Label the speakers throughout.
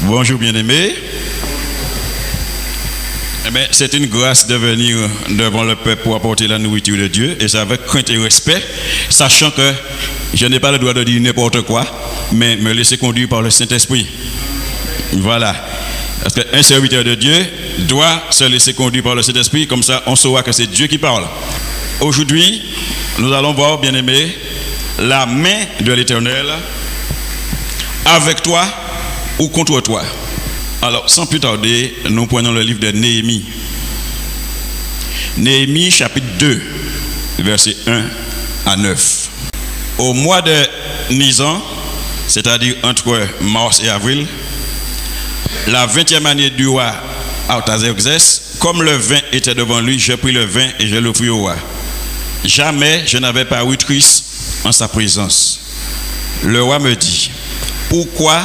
Speaker 1: Bonjour bien-aimés. C'est une grâce de venir devant le peuple pour apporter la nourriture de Dieu, et c'est avec crainte et respect, sachant que je n'ai pas le droit de dire n'importe quoi, mais me laisser conduire par le Saint-Esprit. Voilà. Parce qu'un serviteur de Dieu doit se laisser conduire par le Saint-Esprit, comme ça on saura que c'est Dieu qui parle. Aujourd'hui, nous allons voir, bien-aimés, la main de l'Éternel avec toi ou contre toi. Alors, sans plus tarder, nous prenons le livre de Néhémie. Néhémie, chapitre 2, versets 1 à 9. Au mois de Nisan, c'est-à-dire entre mars et avril, la 20e année du roi Artaxerxès, comme le vin était devant lui, je pris le vin et je l'offris au roi. Jamais je n'avais paru triste en sa présence. Le roi me dit: pourquoi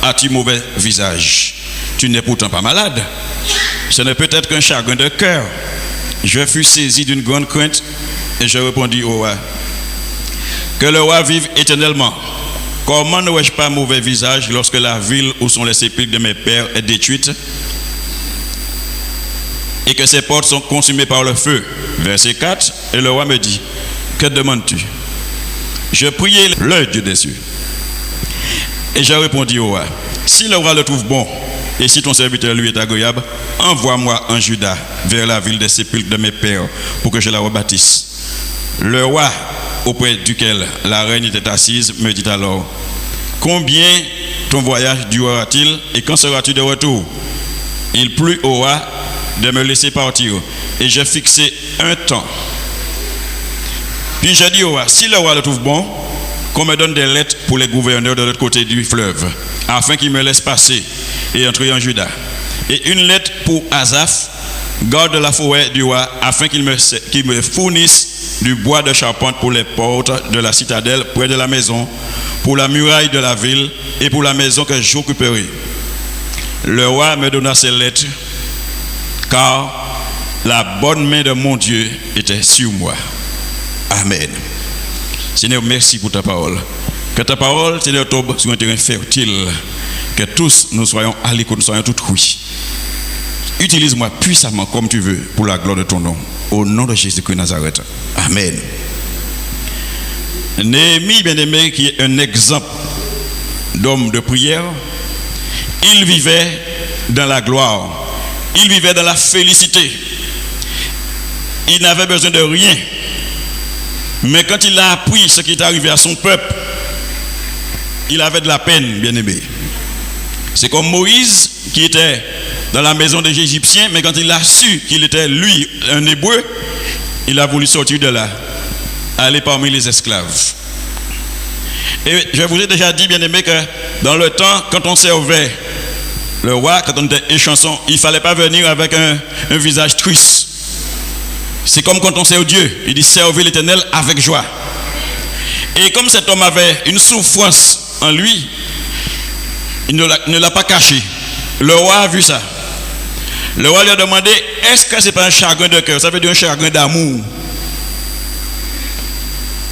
Speaker 1: as-tu mauvais visage? Tu n'es pourtant pas malade. Ce n'est peut-être qu'un chagrin de cœur. Je fus saisi d'une grande crainte et je répondis au roi: que le roi vive éternellement. Comment n'aurais-je pas mauvais visage lorsque la ville où sont les sépulcres de mes pères est détruite et que ses portes sont consumées par le feu? Verset 4. Et le roi me dit: que demandes-tu? Je priai le Dieu des cieux. Et j'ai répondu au roi: si le roi le trouve bon, et si ton serviteur lui est agréable, envoie-moi en Juda, vers la ville des sépulcres de mes pères, pour que je la rebâtisse. Le roi, auprès duquel la reine était assise, me dit alors: combien ton voyage durera-t-il, et quand seras-tu de retour? Il plut au roi de me laisser partir, et j'ai fixé un temps. Puis j'ai dit au roi: si le roi le trouve bon, qu'on me donne des lettres pour les gouverneurs de l'autre côté du fleuve, afin qu'ils me laissent passer et entrer en Juda. Et une lettre pour Asaph, garde de la forêt du roi, afin qu'il me fournisse du bois de charpente pour les portes de la citadelle près de la maison, pour la muraille de la ville et pour la maison que j'occuperai. Le roi me donna ces lettres, car la bonne main de mon Dieu était sur moi. Amen. Seigneur, merci pour ta parole. Que ta parole, Seigneur, tombe sur un terrain fertile. Que tous nous soyons à l'écoute, nous soyons tous oui. Utilise-moi puissamment comme tu veux pour la gloire de ton nom. Au nom de Jésus-Christ Nazareth. Amen. Néhémie, bien-aimé, qui est un exemple d'homme de prière, il vivait dans la gloire. Il vivait dans la félicité. Il n'avait besoin de rien. Mais quand il a appris ce qui est arrivé à son peuple, il avait de la peine, bien-aimé. C'est comme Moïse qui était dans la maison des Égyptiens, mais quand il a su qu'il était lui un Hébreu, il a voulu sortir de là, aller parmi les esclaves. Et je vous ai déjà dit, bien-aimé, que dans le temps, quand on servait le roi, quand on était échanson, il ne fallait pas venir avec un visage triste. C'est comme quand on sert Dieu, il dit servir l'Éternel avec joie. Et comme cet homme avait une souffrance en lui, il ne l'a pas caché. Le roi a vu ça. Le roi lui a demandé: est-ce que ce n'est pas un chagrin de cœur? Ça veut dire un chagrin d'amour.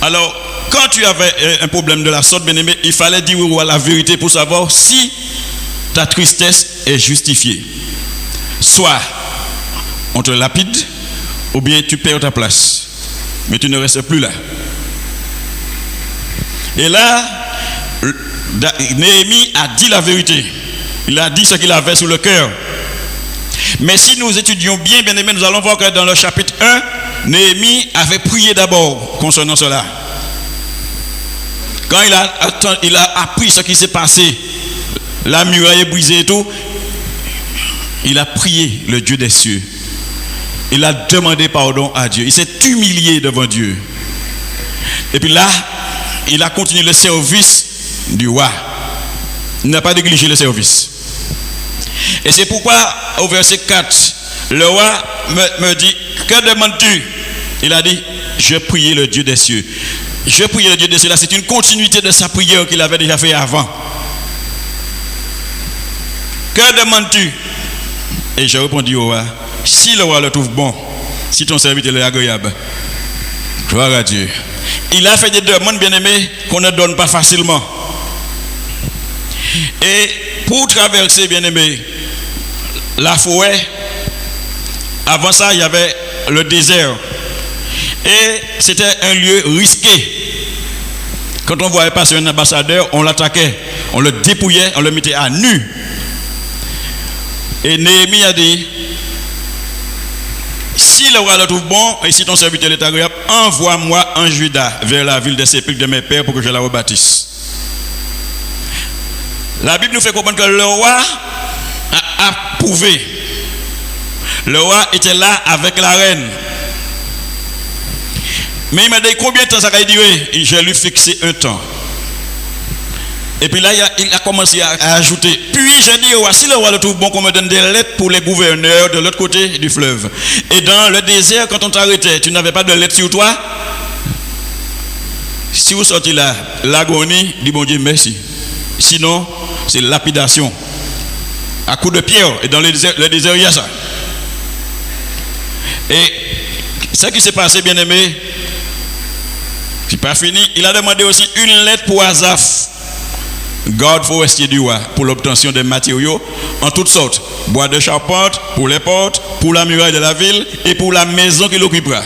Speaker 1: Alors, quand tu avais un problème de la sorte, bien-aimé, il fallait dire au roi la vérité pour savoir si ta tristesse est justifiée. Soit on te lapide, ou bien tu perds ta place, mais tu ne restes plus là. Et là, Néhémie a dit la vérité. Il a dit ce qu'il avait sur le cœur. Mais si nous étudions bien, bien aimés, nous allons voir que dans le chapitre 1, Néhémie avait prié d'abord concernant cela. Quand il a appris ce qui s'est passé, la muraille est brisée et tout, il a prié le Dieu des cieux. Il a demandé pardon à Dieu. Il s'est humilié devant Dieu. Et puis là, il a continué le service du roi. Il n'a pas négligé le service. Et c'est pourquoi, au verset 4, le roi me dit: que demandes-tu? Il a dit: je priais le Dieu des cieux. Je priais le Dieu des cieux. Là, c'est une continuité de sa prière qu'il avait déjà fait avant. Que demandes-tu? Et j'ai répondu au roi: si le roi le trouve bon, si ton serviteur est agréable, gloire à Dieu. Il a fait des demandes, bien-aimés, qu'on ne donne pas facilement. Et pour traverser, bien aimé, la forêt, avant ça, il y avait le désert. Et c'était un lieu risqué. Quand on voyait passer un ambassadeur, on l'attaquait, on le dépouillait, on le mettait à nu. Et Néhémie a dit, si le roi le trouve bon, et si ton serviteur est agréable, envoie-moi en Juda vers la ville des sépulcres de mes pères pour que je la rebâtisse. La Bible nous fait comprendre que le roi a approuvé. Le roi était là avec la reine. Mais il m'a dit combien de temps ça va durer? Et je lui fixé un temps. Et puis là, il a commencé à ajouter. Puis j'ai dit, si le roi le trouve bon, qu'on me donne des lettres pour les gouverneurs de l'autre côté du fleuve. Et dans le désert, quand on t'arrêtait, tu n'avais pas de lettres sur toi. Si vous sortez là, l'agonie, dit bon Dieu merci. Sinon, c'est lapidation. À coups de pierre. Et dans le désert, il y a ça. Et ce qui s'est passé, bien aimé, c'est pas fini. Il a demandé aussi une lettre pour Asaph, garde forestier du roi, pour l'obtention des matériaux en toutes sortes. Bois de charpente pour les portes, pour la muraille de la ville et pour la maison qu'il occupera.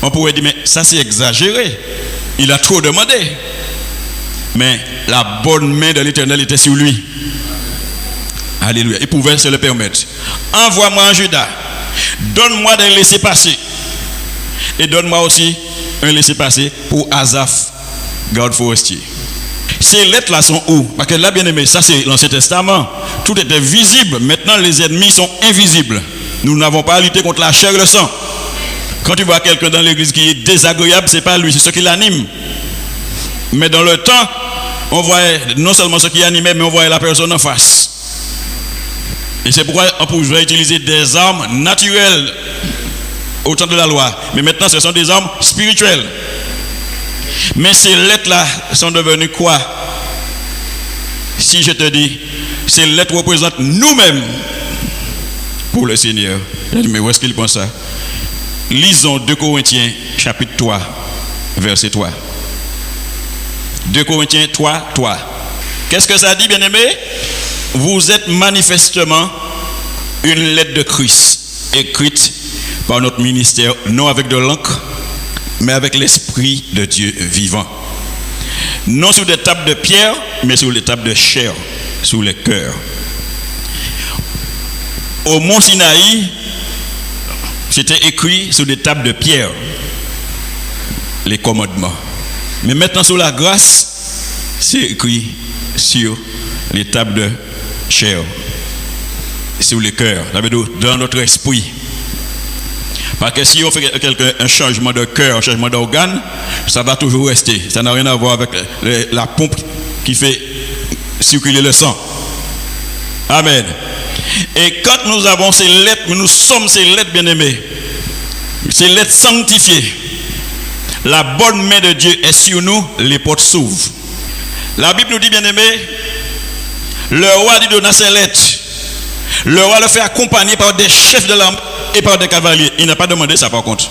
Speaker 1: On pourrait dire, mais ça c'est exagéré. Il a trop demandé. Mais la bonne main de l'Éternel était sur lui. Alléluia. Il pouvait se le permettre. Envoie-moi en Juda. Donne-moi des laissez-passer. Et donne-moi aussi un laissez-passer pour Asaph, garde forestier. Ces lettres-là sont où? Parce que là, bien aimé, ça c'est l'Ancien Testament. Tout était visible. Maintenant, les ennemis sont invisibles. Nous n'avons pas à lutter contre la chair et le sang. Quand tu vois quelqu'un dans l'église qui est désagréable, c'est pas lui, c'est ce qui l'anime. Mais dans le temps, on voyait non seulement ce qui animait, mais on voyait la personne en face. Et c'est pourquoi on pouvait utiliser des armes naturelles au temps de la loi. Mais maintenant, ce sont des armes spirituelles. Mais ces lettres-là sont devenues quoi? Si je te dis, ces lettres représentent nous-mêmes pour le Seigneur. Mais où est-ce qu'il pense ça? Lisons 2 Corinthiens chapitre 3, verset 3. 2 Corinthiens 3, 3. Qu'est-ce que ça dit, bien-aimé? Vous êtes manifestement une lettre de Christ, écrite par notre ministère, non avec de l'encre, mais avec l'Esprit de Dieu vivant. Non sur des tables de pierre, mais sur les tables de chair, sur les cœurs. Au mont Sinaï, c'était écrit sur des tables de pierre, les commandements. Mais maintenant, sur la grâce, c'est écrit sur les tables de chair, sur les cœurs, dans notre esprit. Parce que si on fait un changement de cœur, un changement d'organe, ça va toujours rester. Ça n'a rien à voir avec la pompe qui fait circuler le sang. Amen. Et quand nous avons ces lettres, nous sommes ces lettres bien-aimées, ces lettres sanctifiées, la bonne main de Dieu est sur nous, les portes s'ouvrent. La Bible nous dit, bien-aimé, le roi dit donner ses lettres. Le roi le fait accompagner par des chefs de l'armée et par des cavaliers. Il n'a pas demandé ça par contre.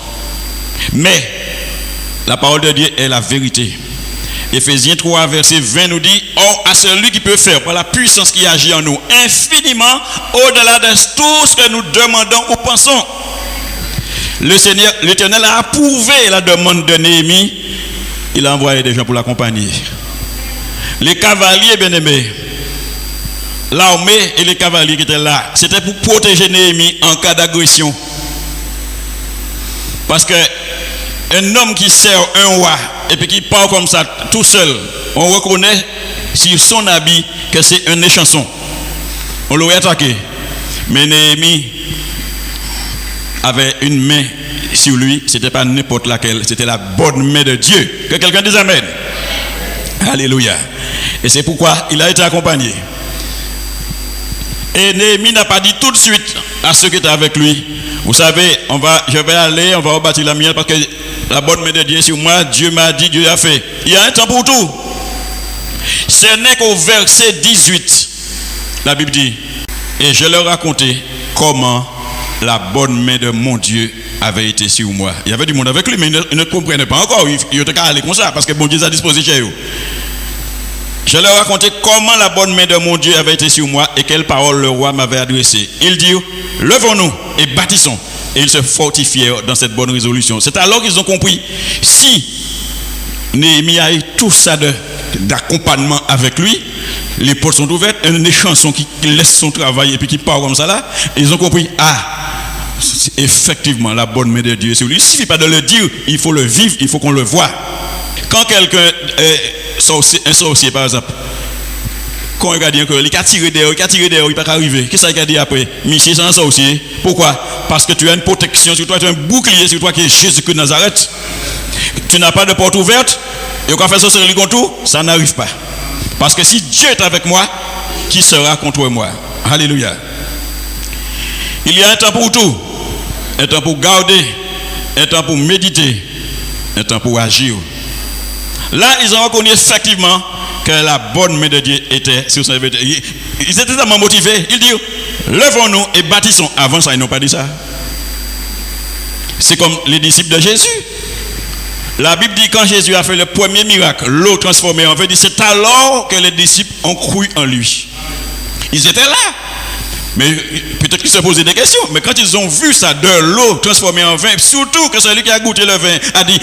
Speaker 1: Mais la parole de Dieu est la vérité. Éphésiens 3, verset 20 nous dit, or à celui qui peut faire par la puissance qui agit en nous, infiniment au-delà de tout ce que nous demandons ou pensons. Le Seigneur, l'Éternel a approuvé la demande de Néhémie. Il a envoyé des gens pour l'accompagner. Les cavaliers, bien-aimés, l'armée et les cavaliers qui étaient là, c'était pour protéger Néhémie en cas d'agression. Parce que un homme qui sert un roi et puis qui part comme ça tout seul, on reconnaît sur son habit que c'est un échanson. On l'aurait attaqué. Mais Néhémie avait une main sur lui, c'était pas n'importe laquelle, c'était la bonne main de Dieu. Que quelqu'un dise amen. Alléluia. Et c'est pourquoi il a été accompagné. Et Néhémie n'a pas dit tout de suite à ceux qui étaient avec lui, vous savez, je vais aller, on va rebâtir la mienne parce que la bonne main de Dieu est sur moi, Dieu m'a dit, Dieu a fait. Il y a un temps pour tout. Ce n'est qu'au verset 18, la Bible dit, et je leur racontais comment la bonne main de mon Dieu avait été sur moi. Il y avait du monde avec lui, mais il ne comprenait pas encore. Il était qu'à aller comme ça, parce que bon Dieu a disposé chez eux. Je leur racontais comment la bonne main de mon Dieu avait été sur moi et quelles paroles le roi m'avait adressées. Ils dirent, levons-nous et bâtissons. Et ils se fortifièrent dans cette bonne résolution. C'est alors qu'ils ont compris, si Néhémie a eu tout ça d'accompagnement avec lui, les portes sont ouvertes, une chanson qui laisse son travail et puis qui part comme ça là, ils ont compris, effectivement la bonne main de Dieu est sur lui. Il ne suffit pas de le dire, il faut le vivre, il faut qu'on le voie. Quand quelqu'un un sorcier par exemple, quand on regarde encore, il a tiré dehors, il ne peut pas arriver. Qu'est-ce qu'il a dit après? Monsieur, c'est un sorcier. Pourquoi? Parce que tu as une protection sur toi, tu as un bouclier sur toi qui est Jésus-Christ de Nazareth. Tu n'as pas de porte ouverte, et quand on fait sorcellerie contre tout, ça n'arrive pas. Parce que si Dieu est avec moi, qui sera contre moi? Alléluia. Il y a un temps pour tout, un temps pour garder, un temps pour méditer, un temps pour agir. Là, ils ont reconnu effectivement que la bonne main de Dieu était sur son serviteur. Ils étaient tellement motivés. Ils disent, levons-nous et bâtissons. Avant ça, ils n'ont pas dit ça. C'est comme les disciples de Jésus. La Bible dit quand Jésus a fait le premier miracle, l'eau transformée en vin, c'est alors que les disciples ont cru en lui. Ils étaient là. Mais peut-être qu'ils se posaient des questions. Mais quand ils ont vu ça, de l'eau transformée en vin, surtout que celui qui a goûté le vin a dit,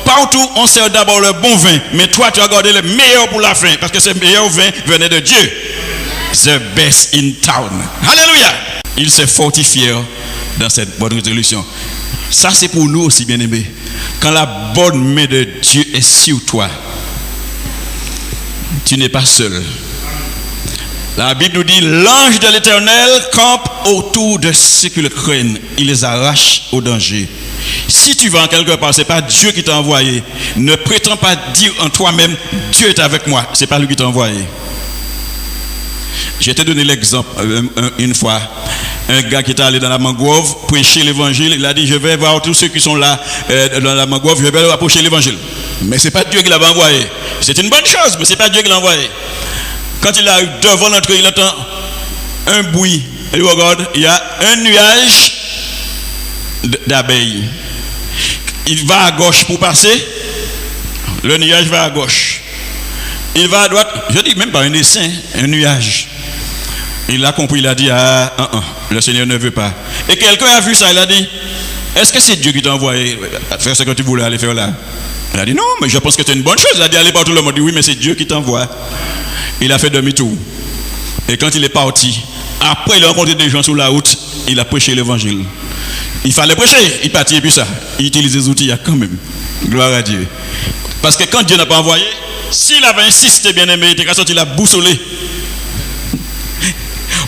Speaker 1: partout on sert d'abord le bon vin, mais toi tu as gardé le meilleur pour la fin, parce que ce meilleur vin venait de Dieu. The best in town. Alléluia. Ils se fortifièrent dans cette bonne résolution. Ça c'est pour nous aussi, bien-aimés. Quand la bonne main de Dieu est sur toi, tu n'es pas seul. La Bible nous dit, l'ange de l'Éternel campe autour de ceux qui le craignent. Il les arrache au danger. Si tu vas en quelque part, ce n'est pas Dieu qui t'a envoyé. Ne prétends pas dire en toi-même, Dieu est avec moi. Ce n'est pas lui qui t'a envoyé. Je t'ai donné l'exemple une fois. Un gars qui est allé dans la mangrove prêcher l'évangile. Il a dit, je vais voir tous ceux qui sont là dans la mangrove, je vais leur approcher l'évangile. Mais ce n'est pas Dieu qui l'avait envoyé. C'est une bonne chose, mais ce n'est pas Dieu qui l'a envoyé. Quand il arrive devant l'entrée, il entend un bruit. Et il regarde, il y a un nuage d'abeilles. Il va à gauche pour passer. Le nuage va à gauche. Il va à droite. Je dis même pas un dessin, un nuage. Il a compris, il a dit, le Seigneur ne veut pas. Et quelqu'un a vu ça, il a dit, est-ce que c'est Dieu qui t'a envoyé à faire ce que tu voulais aller faire là? Il a dit, non, mais je pense que c'est une bonne chose. Il a dit, allez partout, le monde dit, oui, mais c'est Dieu qui t'envoie. Il a fait demi-tour. Et quand il est parti, après il a rencontré des gens sur la route, il a prêché l'évangile. Il fallait prêcher, il partit et puis ça. Il utilise les outils quand même. Gloire à Dieu. Parce que quand Dieu n'a pas envoyé, s'il avait insisté, bien aimé, il était sorti la boussolée.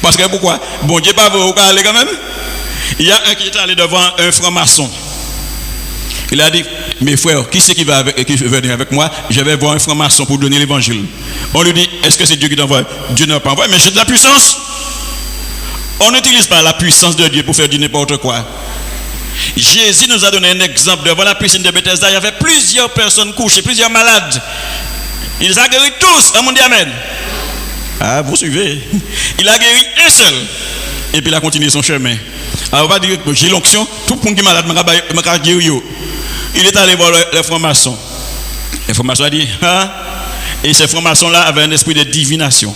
Speaker 1: Parce que pourquoi? Bon Dieu pas vous aller quand même. Il y a un qui est allé devant un franc-maçon. Il a dit, mes frères, qui c'est qui veut venir avec moi? Je vais voir un franc-maçon pour donner l'évangile. On lui dit, est-ce que c'est Dieu qui t'envoie? Dieu n'a pas envoyé, mais j'ai de la puissance. On n'utilise pas la puissance de Dieu pour faire du n'importe quoi. Jésus nous a donné un exemple. Devant la piscine de Bethesda, il y avait plusieurs personnes couchées, plusieurs malades. Il les a guéris tous. On dit amen. Ah, vous suivez. Il a guéri un seul. Et puis il a continué son chemin. Alors on va dire que j'ai l'onction, tout le monde qui est malade m'a guéri. Il est allé voir le franc-maçon. Le franc-maçon a dit, et ce franc-maçon-là avait un esprit de divination.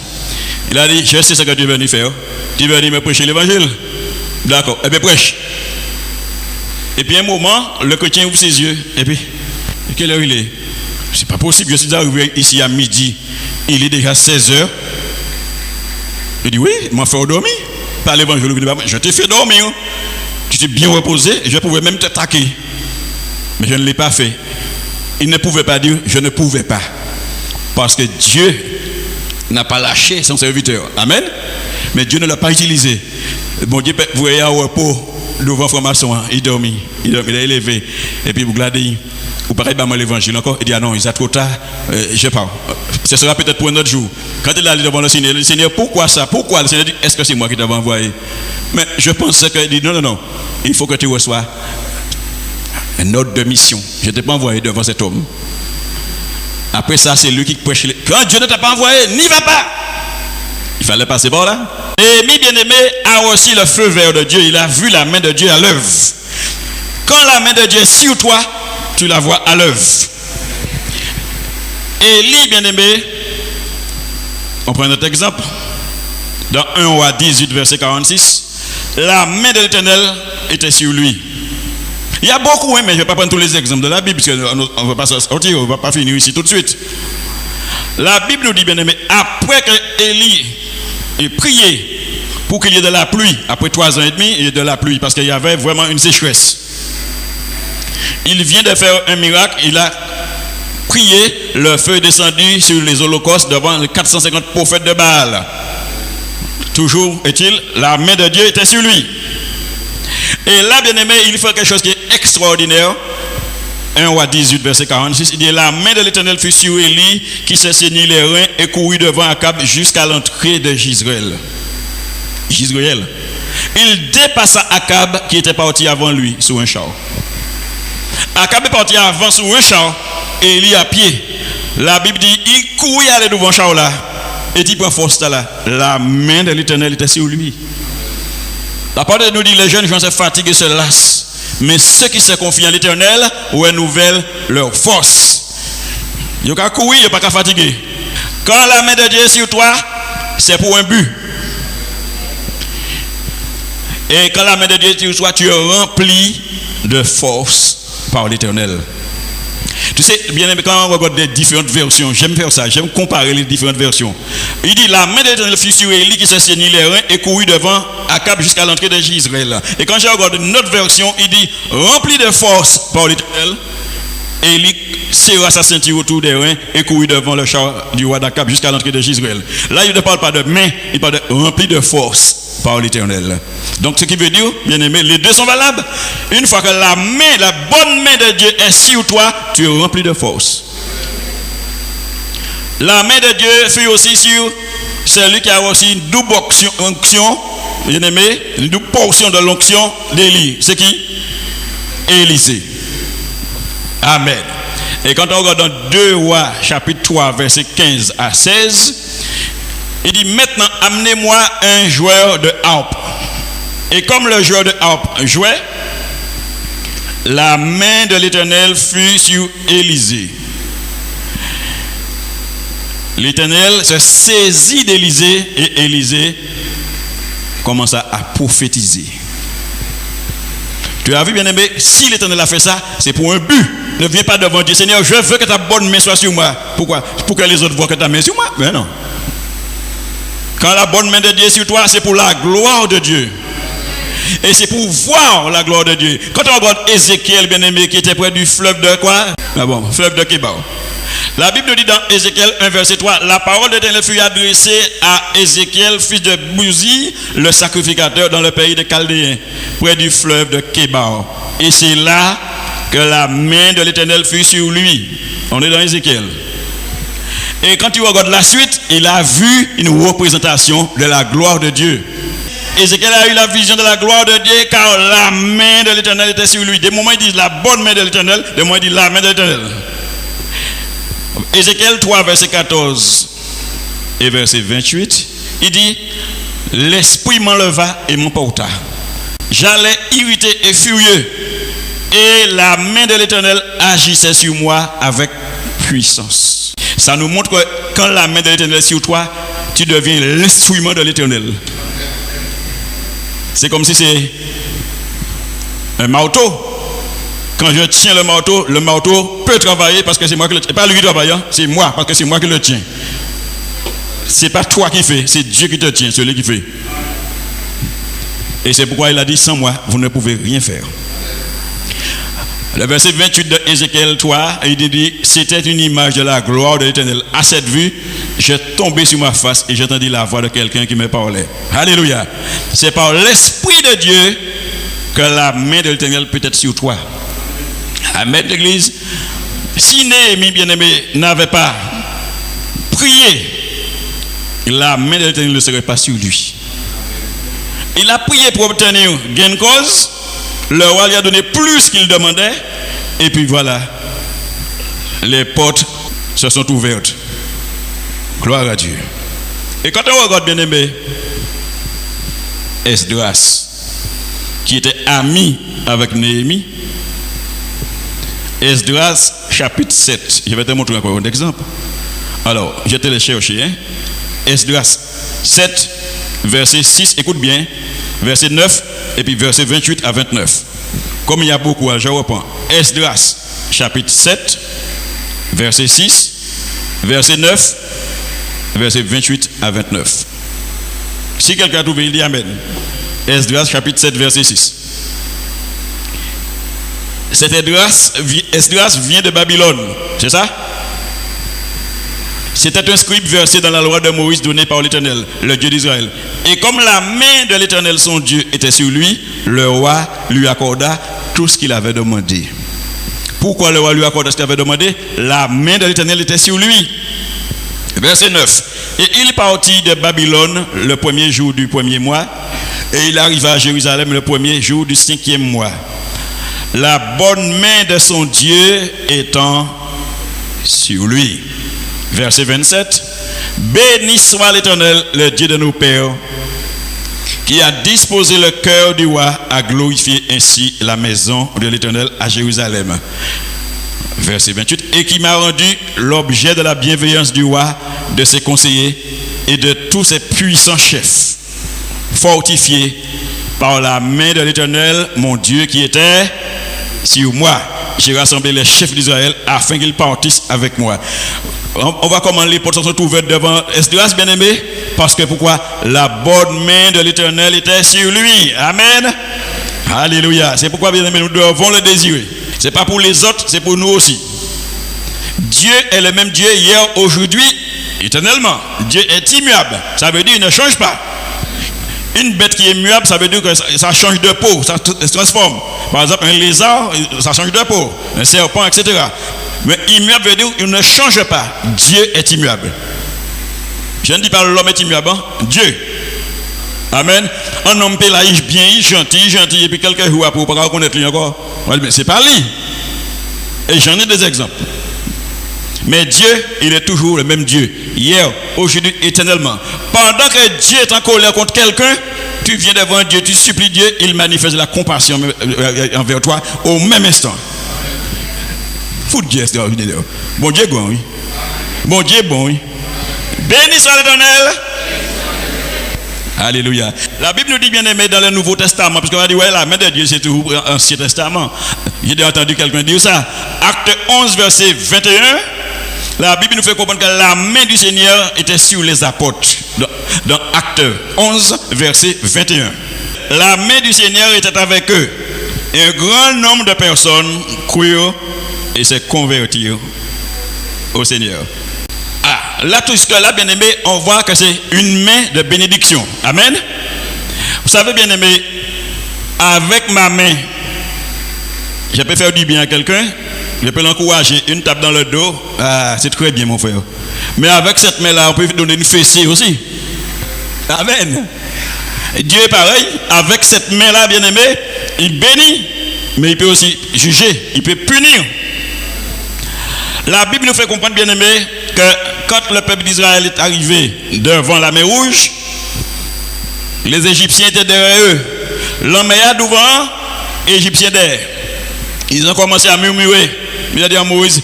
Speaker 1: Il a dit, je sais ce que tu veux venir faire. Tu veux venir me prêcher l'évangile? D'accord, eh bien prêche. Et puis un moment, le chrétien ouvre ses yeux. Et puis, quelle heure il est? C'est pas possible, je suis arrivé ici à midi. Il est déjà 16h. Il dit, oui, il m'a fait dormir. Par l'évangile, je t'ai fait dormir. Tu t'es bien reposé et je pouvais même t'attaquer. Mais je ne l'ai pas fait. Il ne pouvait pas dire, je ne pouvais pas. Parce que Dieu n'a pas lâché son serviteur. Amen. Mais Dieu ne l'a pas utilisé. Bon Dieu, vous voyez un repos devant franc-maçon, il dormit. Il a élevé. Et puis vous regardez, vous parlez de l'évangile encore. Il dit, ah non, il est trop tard, je pars. Ce sera peut-être pour un autre jour. Quand il est allé devant le Seigneur, pourquoi ça? Pourquoi? Le Seigneur dit, est-ce que c'est moi qui t'avais envoyé? Mais je pense qu'il dit, non, il faut que tu reçois un ordre de mission. Je ne t'ai pas envoyé devant cet homme. Après ça, c'est lui qui prêche. Quand Dieu ne t'a pas envoyé, n'y va pas. Il fallait passer par là. Néhémie, bien-aimé, a reçu le feu vert de Dieu. Il a vu la main de Dieu à l'œuvre. Quand la main de Dieu est sur toi, tu la vois à l'œuvre. Élie, bien-aimé, On prend notre exemple. Dans 1 Roi 18, verset 46, la main de l'Éternel était sur lui. Il y a beaucoup, mais je ne vais pas prendre tous les exemples de la Bible, parce qu'on ne va pas sortir, on ne va pas finir ici tout de suite. La Bible nous dit, bien aimé, après que Élie ait prié pour qu'il y ait de la pluie, après 3 ans et demi, il y a de la pluie, parce qu'il y avait vraiment une sécheresse. Il vient de faire un miracle, il a prié, le feu est descendu sur les holocaustes devant les 450 prophètes de Baal. Toujours est-il, la main de Dieu était sur lui. Et là, bien aimé, il fait quelque chose qui est extraordinaire. 1 Roi 18, verset 46, il dit, la main de l'Éternel fut sur Élie, qui se saignit les reins et courut devant Akab jusqu'à l'entrée de Jezreel. Il dépassa Akab, qui était parti avant lui, sur un char. Akab est parti avant sur un char, et Élie à pied. La Bible dit, il courait aller devant le char là, et il prend force là. La main de l'Éternel était sur lui. La parole nous dit, les jeunes gens se fatiguent et se lassent. Mais ceux qui se confient en l'Éternel renouvellent leur force. Ils ne courir, ils ne pas fatiguer. Quand la main de Dieu est sur toi, c'est pour un but. Et quand la main de Dieu est sur toi, tu es rempli de force par l'Éternel. Tu sais, bien aimé, quand on regarde les différentes versions, j'aime faire ça, j'aime comparer les différentes versions. Il dit, la main de l'Éternel fut sur Élie qui se saignit les reins et courut devant Akab jusqu'à l'entrée de Jezreel. Et quand je regarde notre version, il dit, rempli de force par l'Éternel, Élie serra sa ceinture autour des reins et courut devant le char du roi d'Akab jusqu'à l'entrée de Jezreel. Là, il ne parle pas de main, il parle de rempli de force par l'Éternel. Donc, ce qui veut dire, bien aimé, les deux sont valables. Une fois que la bonne main de Dieu est sur toi, tu es rempli de force. La main de Dieu fut aussi sur celui qui a aussi une double onction, bien aimé, une double portion de l'onction d'Élie. C'est qui? Élisée. Amen. Et quand on regarde dans 2 Rois, chapitre 3, verset 15 à 16, il dit, maintenant, amenez-moi un joueur de harpe. Et comme le joueur de harpe jouait, la main de l'Éternel fut sur Élisée. L'Éternel se saisit d'Élisée et Élisée commença à prophétiser. Tu as vu, bien aimé, si l'Éternel a fait ça, c'est pour un but. Ne viens pas devant Dieu, Seigneur, je veux que ta bonne main soit sur moi. Pourquoi? Pour que les autres voient que ta main est sur moi. Mais non. Quand la bonne main de Dieu est sur toi, c'est pour la gloire de Dieu. Et c'est pour voir la gloire de Dieu. Quand on regarde Ézéchiel, bien aimé, qui était près du fleuve de quoi? Ah bon, fleuve de Kébar. La Bible nous dit dans Ézéchiel 1, verset 3, la parole de l'Éternel fut adressée à Ézéchiel, fils de Bouzi, le sacrificateur dans le pays des Chaldéens, près du fleuve de Kébar. Et c'est là que la main de l'Éternel fut sur lui. On est dans Ézéchiel. Et quand tu regardes la suite, il a vu une représentation de la gloire de Dieu. Ézéchiel a eu la vision de la gloire de Dieu car la main de l'Éternel était sur lui. Des moments, ils disent la bonne main de l'Éternel, des moments, ils disent la main de l'Éternel. Ézéchiel 3, verset 14 et verset 28, il dit, l'Esprit m'enleva et m'emporta. J'allais irrité et furieux, et la main de l'Éternel agissait sur moi avec puissance. Ça nous montre que quand la main de l'Éternel est sur toi, tu deviens l'instrument de l'Éternel. C'est comme si c'est un marteau. Quand je tiens le marteau peut travailler parce que c'est moi qui le tiens. C'est pas lui qui travaille, hein? C'est moi parce que c'est moi qui le tiens. C'est pas toi qui fais, c'est Dieu qui te tient, celui qui fait. Et c'est pourquoi il a dit, sans moi, vous ne pouvez rien faire. Le verset 28 de Ézéchiel 3, il dit, c'était une image de la gloire de l'Éternel. À cette vue, je tombais sur ma face et j'entendis la voix de quelqu'un qui me parlait. Alléluia. C'est par l'Esprit de Dieu que la main de l'Éternel peut être sur toi. Amen, l'église. Si Néhémie, bien-aimé, n'avait pas prié, la main de l'Éternel ne serait pas sur lui. Il a prié pour obtenir gain de cause. Le roi lui a donné plus qu'il demandait. Et puis voilà, les portes se sont ouvertes. Gloire à Dieu. Et quand on regarde, bien-aimé, Esdras, qui était ami avec Néhémie, Esdras, chapitre 7. Je vais te montrer encore un exemple. Alors, je te l'ai cherché. Hein? Esdras 7, verset 6, écoute bien, verset 9, et puis verset 28 à 29. Comme il y a beaucoup, je reprends. Esdras, chapitre 7, verset 6, verset 9, verset 28 à 29. Si quelqu'un a trouvé, il dit Amen. Esdras, chapitre 7, verset 6. Cet Esdras vient de Babylone, c'est ça? C'était un scribe versé dans la loi de Moïse donnée par l'Éternel, le Dieu d'Israël. Et comme la main de l'Éternel, son Dieu, était sur lui, le roi lui accorda tout ce qu'il avait demandé. Pourquoi le roi lui accorda ce qu'il avait demandé? La main de l'Éternel était sur lui. Verset 9. Et il partit de Babylone le premier jour du premier mois, et il arriva à Jérusalem le premier jour du 5e mois. La bonne main de son Dieu étant sur lui. Verset 27. Béni soit l'Éternel, le Dieu de nos pères, qui a disposé le cœur du roi à glorifier ainsi la maison de l'Éternel à Jérusalem. Verset 28. Et qui m'a rendu l'objet de la bienveillance du roi, de ses conseillers et de tous ses puissants chefs, fortifiés par la main de l'Éternel, mon Dieu, qui était sur moi. J'ai rassemblé les chefs d'Israël afin qu'ils partissent avec moi. On va comment les portes sont ouvertes devant Esdras, bien-aimé, parce que pourquoi? La bonne main de l'Éternel était sur lui. Amen. Alléluia. C'est pourquoi, bien-aimé, nous devons le désirer. C'est pas pour les autres, c'est pour nous aussi. Dieu est le même Dieu hier, aujourd'hui, éternellement. Dieu est immuable. Ça veut dire qu'il ne change pas. Une bête qui est muable, ça veut dire que ça change de peau, ça se transforme. Par exemple, un lézard, ça change de peau. Un serpent, etc. Mais immuable veut dire qu'il ne change pas. Dieu est immuable. Je ne dis pas l'homme est immuable, hein? Dieu. Amen. Un homme peut là, bien, gentil, et puis quelques jours après, pour ne pas reconnaître lui encore. Mais c'est pas lui. Et j'en ai des exemples. Mais Dieu, il est toujours le même Dieu. Hier, aujourd'hui, éternellement. Pendant que Dieu est en colère contre quelqu'un, tu viens devant Dieu, tu supplies Dieu, il manifeste la compassion envers toi au même instant. Fou de Dieu, c'est extraordinaire. Bon Dieu, bon, oui. Bon Dieu, bon, oui. Béni soit l'Éternel. Alléluia. La Bible nous dit bien aimé dans le Nouveau Testament, parce qu'on va dire, ouais, la main de Dieu, c'est toujours l'Ancien Testament. J'ai entendu quelqu'un dire ça. Acte 11, verset 21. La Bible nous fait comprendre que la main du Seigneur était sur les apôtres. Dans Acte 11, verset 21. La main du Seigneur était avec eux. Et un grand nombre de personnes crurent et se convertirent au Seigneur. Ah, là, tout ce que là, bien aimé, on voit que c'est une main de bénédiction. Amen. Vous savez, bien aimé, avec ma main, je peux faire du bien à quelqu'un. Je peux l'encourager, une tape dans le dos, ah, c'est très bien mon frère. Mais avec cette main-là, on peut donner une fessée aussi. Amen. Dieu est pareil, avec cette main-là, bien aimé, il bénit, mais il peut aussi juger, il peut punir. La Bible nous fait comprendre, bien aimé, que quand le peuple d'Israël est arrivé devant la mer Rouge, les Égyptiens étaient derrière eux. L'homme est devant, les Égyptiens derrière. Ils ont commencé à murmurer. Il a dit à Moïse,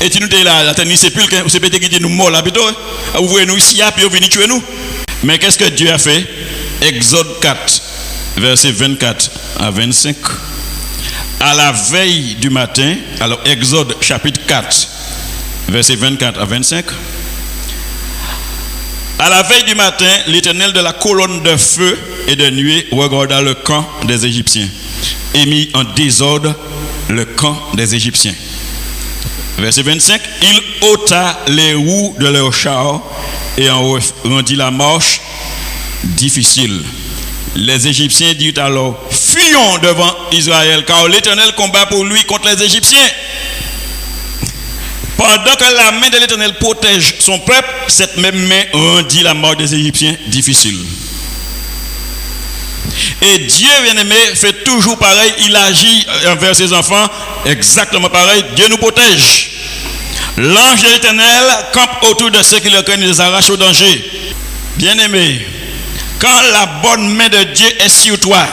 Speaker 1: et tu nous es là, c'est plus que c'est peut-être que nous morts là, plutôt. Ouvrez-nous ici, puis vous venez tuer nous. Mais qu'est-ce que Dieu a fait? Exode 4, verset 24 à 25. À la veille du matin, alors Exode chapitre 4, verset 24 à 25. À la veille du matin, l'Éternel de la colonne de feu et de nuée regarda le camp des Égyptiens et mit en désordre le camp des Égyptiens. Verset 25, il ôta les roues de leurs chars et en rendit la marche difficile. Les Égyptiens dirent alors, fuyons devant Israël, car l'Éternel combat pour lui contre les Égyptiens. Pendant que la main de l'Éternel protège son peuple, cette même main rendit la marche des Égyptiens difficile. Et Dieu, bien-aimé, fait toujours pareil. Il agit envers ses enfants exactement pareil. Dieu nous protège. L'ange de l'Éternel campe autour de ceux qui le craignent et les arrache au danger. Bien-aimé, quand la bonne main de Dieu est sur toi,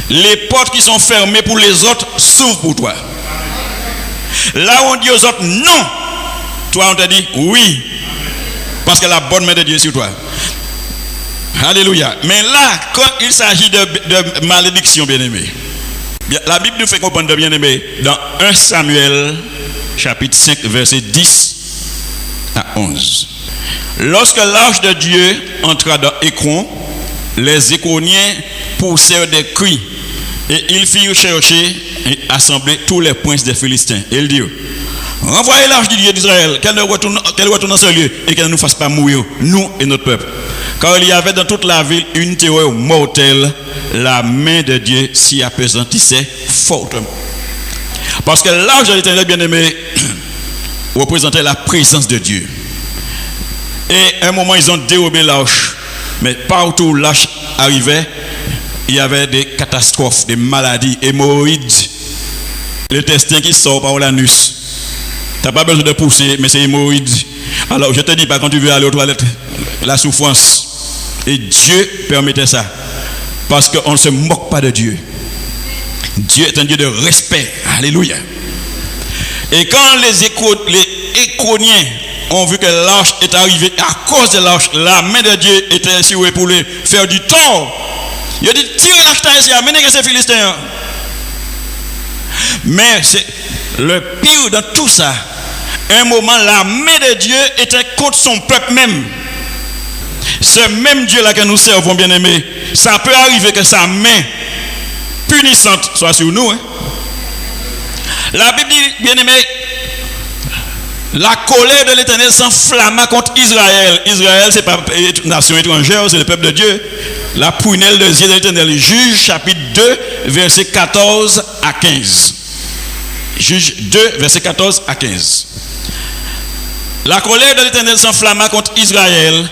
Speaker 1: les portes qui sont fermées pour les autres s'ouvrent pour toi. Là où on dit aux autres non, toi on te dit oui. Parce que la bonne main de Dieu est sur toi. Alléluia. Mais là, quand il s'agit de malédiction, bien-aimé, la Bible nous fait comprendre, bien-aimé, dans 1 Samuel, chapitre 5, verset 10 à 11. Lorsque l'arche de Dieu entra dans Écron, les Écroniens poussèrent des cris et ils firent chercher et assembler tous les princes des Philistins. Et ils dirent: renvoyez l'arche du Dieu d'Israël, qu'elle retourne dans ce lieu et qu'elle ne nous fasse pas mourir, nous et notre peuple. Car il y avait dans toute la ville une terreur mortelle, la main de Dieu s'y appesantissait fortement. Parce que l'arche de l'Éternel, bien-aimé, représentait la présence de Dieu. Et à un moment, ils ont dérobé l'arche. Mais partout où l'arche arrivait, il y avait des catastrophes, des maladies, hémorroïdes, l'intestin qui sort par l'anus. Tu n'as pas besoin de pousser, mais c'est hémorroïde. Alors, je te dis pas, quand tu veux aller aux toilettes, la souffrance. Et Dieu permettait ça. Parce qu'on ne se moque pas de Dieu. Dieu est un Dieu de respect. Alléluia. Et quand les Écroniens ont vu que l'arche est arrivée, à cause de l'arche, la main de Dieu était sur eux pour les faire du tort. Il a dit: tirez l'arche ici, amenez ces Philistins. Mais c'est le pire dans tout ça. Un moment, la main de Dieu était contre son peuple même. Ce même Dieu-là que nous servons, bien-aimés, ça peut arriver que sa main punissante soit sur nous. Hein? La Bible dit, bien-aimés, la colère de l'Éternel s'enflamma contre Israël. Israël, c'est pas une nation étrangère, c'est le peuple de Dieu. La prunelle de Dieu de l'Éternel. Juge chapitre 2, verset 14 à 15. Juge 2, verset 14 à 15. La colère de l'Éternel s'enflamma contre Israël.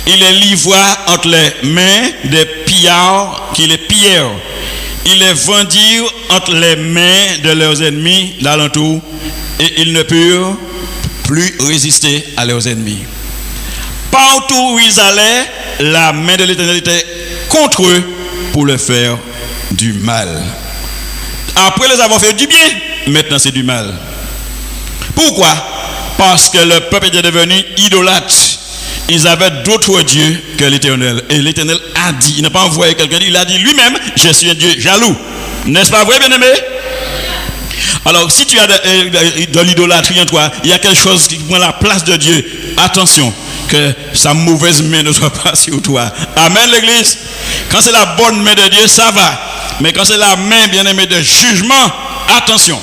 Speaker 1: Il les livra entre les mains des pillards qui les pillèrent. Ils les vendirent entre les mains de leurs ennemis d'alentour et ils ne purent plus résister à leurs ennemis. Partout où ils allaient, la main de l'Éternel était contre eux pour leur faire du mal. Après les avoir fait du bien, maintenant c'est du mal. Pourquoi? Parce que le peuple était devenu idolâtre. Ils avaient d'autres dieux que l'Éternel. Et l'Éternel a dit, il n'a pas envoyé quelqu'un, il a dit lui-même: je suis un Dieu jaloux. N'est-ce pas vrai, bien-aimé? Alors, si tu as de l'idolâtrie en toi, il y a quelque chose qui prend la place de Dieu. Attention, que sa mauvaise main ne soit pas sur toi. Amen, l'Église. Quand c'est la bonne main de Dieu, ça va. Mais quand c'est la main, bien-aimé, de jugement, attention.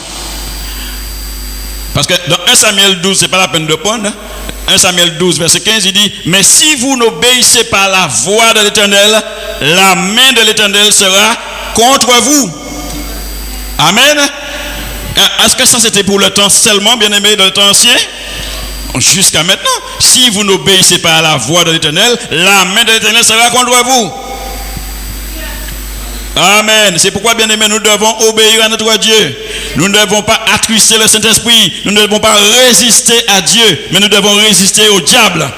Speaker 1: Parce que dans 1 Samuel 12, c'est pas la peine de prendre. 1 Samuel 12, verset 15, il dit: mais si vous n'obéissez pas à la voix de l'Éternel, la main de l'Éternel sera contre vous. Amen. Est-ce que ça c'était pour le temps seulement, bien-aimé, de le temps ancien? Jusqu'à maintenant. Si vous n'obéissez pas à la voix de l'Éternel, la main de l'Éternel sera contre vous. Amen. C'est pourquoi, bien-aimés, nous devons obéir à notre Dieu. Nous ne devons pas attrister le Saint-Esprit. Nous ne devons pas résister à Dieu, mais nous devons résister au diable.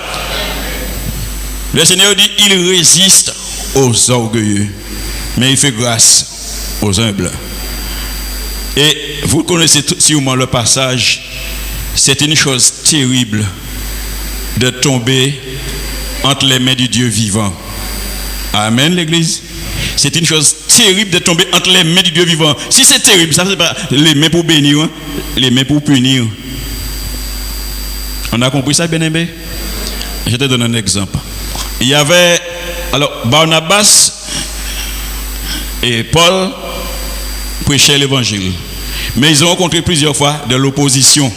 Speaker 1: Le Seigneur dit: il résiste aux orgueilleux, mais il fait grâce aux humbles. Et vous connaissez sûrement le passage. C'est une chose terrible de tomber entre les mains du Dieu vivant. Amen, l'Église. C'est une chose terrible de tomber entre les mains du Dieu vivant. Si c'est terrible, ça c'est pas les mains pour bénir, hein, les mains pour punir. On a compris ça, bien-aimé? Je te donne un exemple. Il y avait, alors, Barnabas et Paul prêchaient l'évangile. Mais ils ont rencontré plusieurs fois de l'opposition.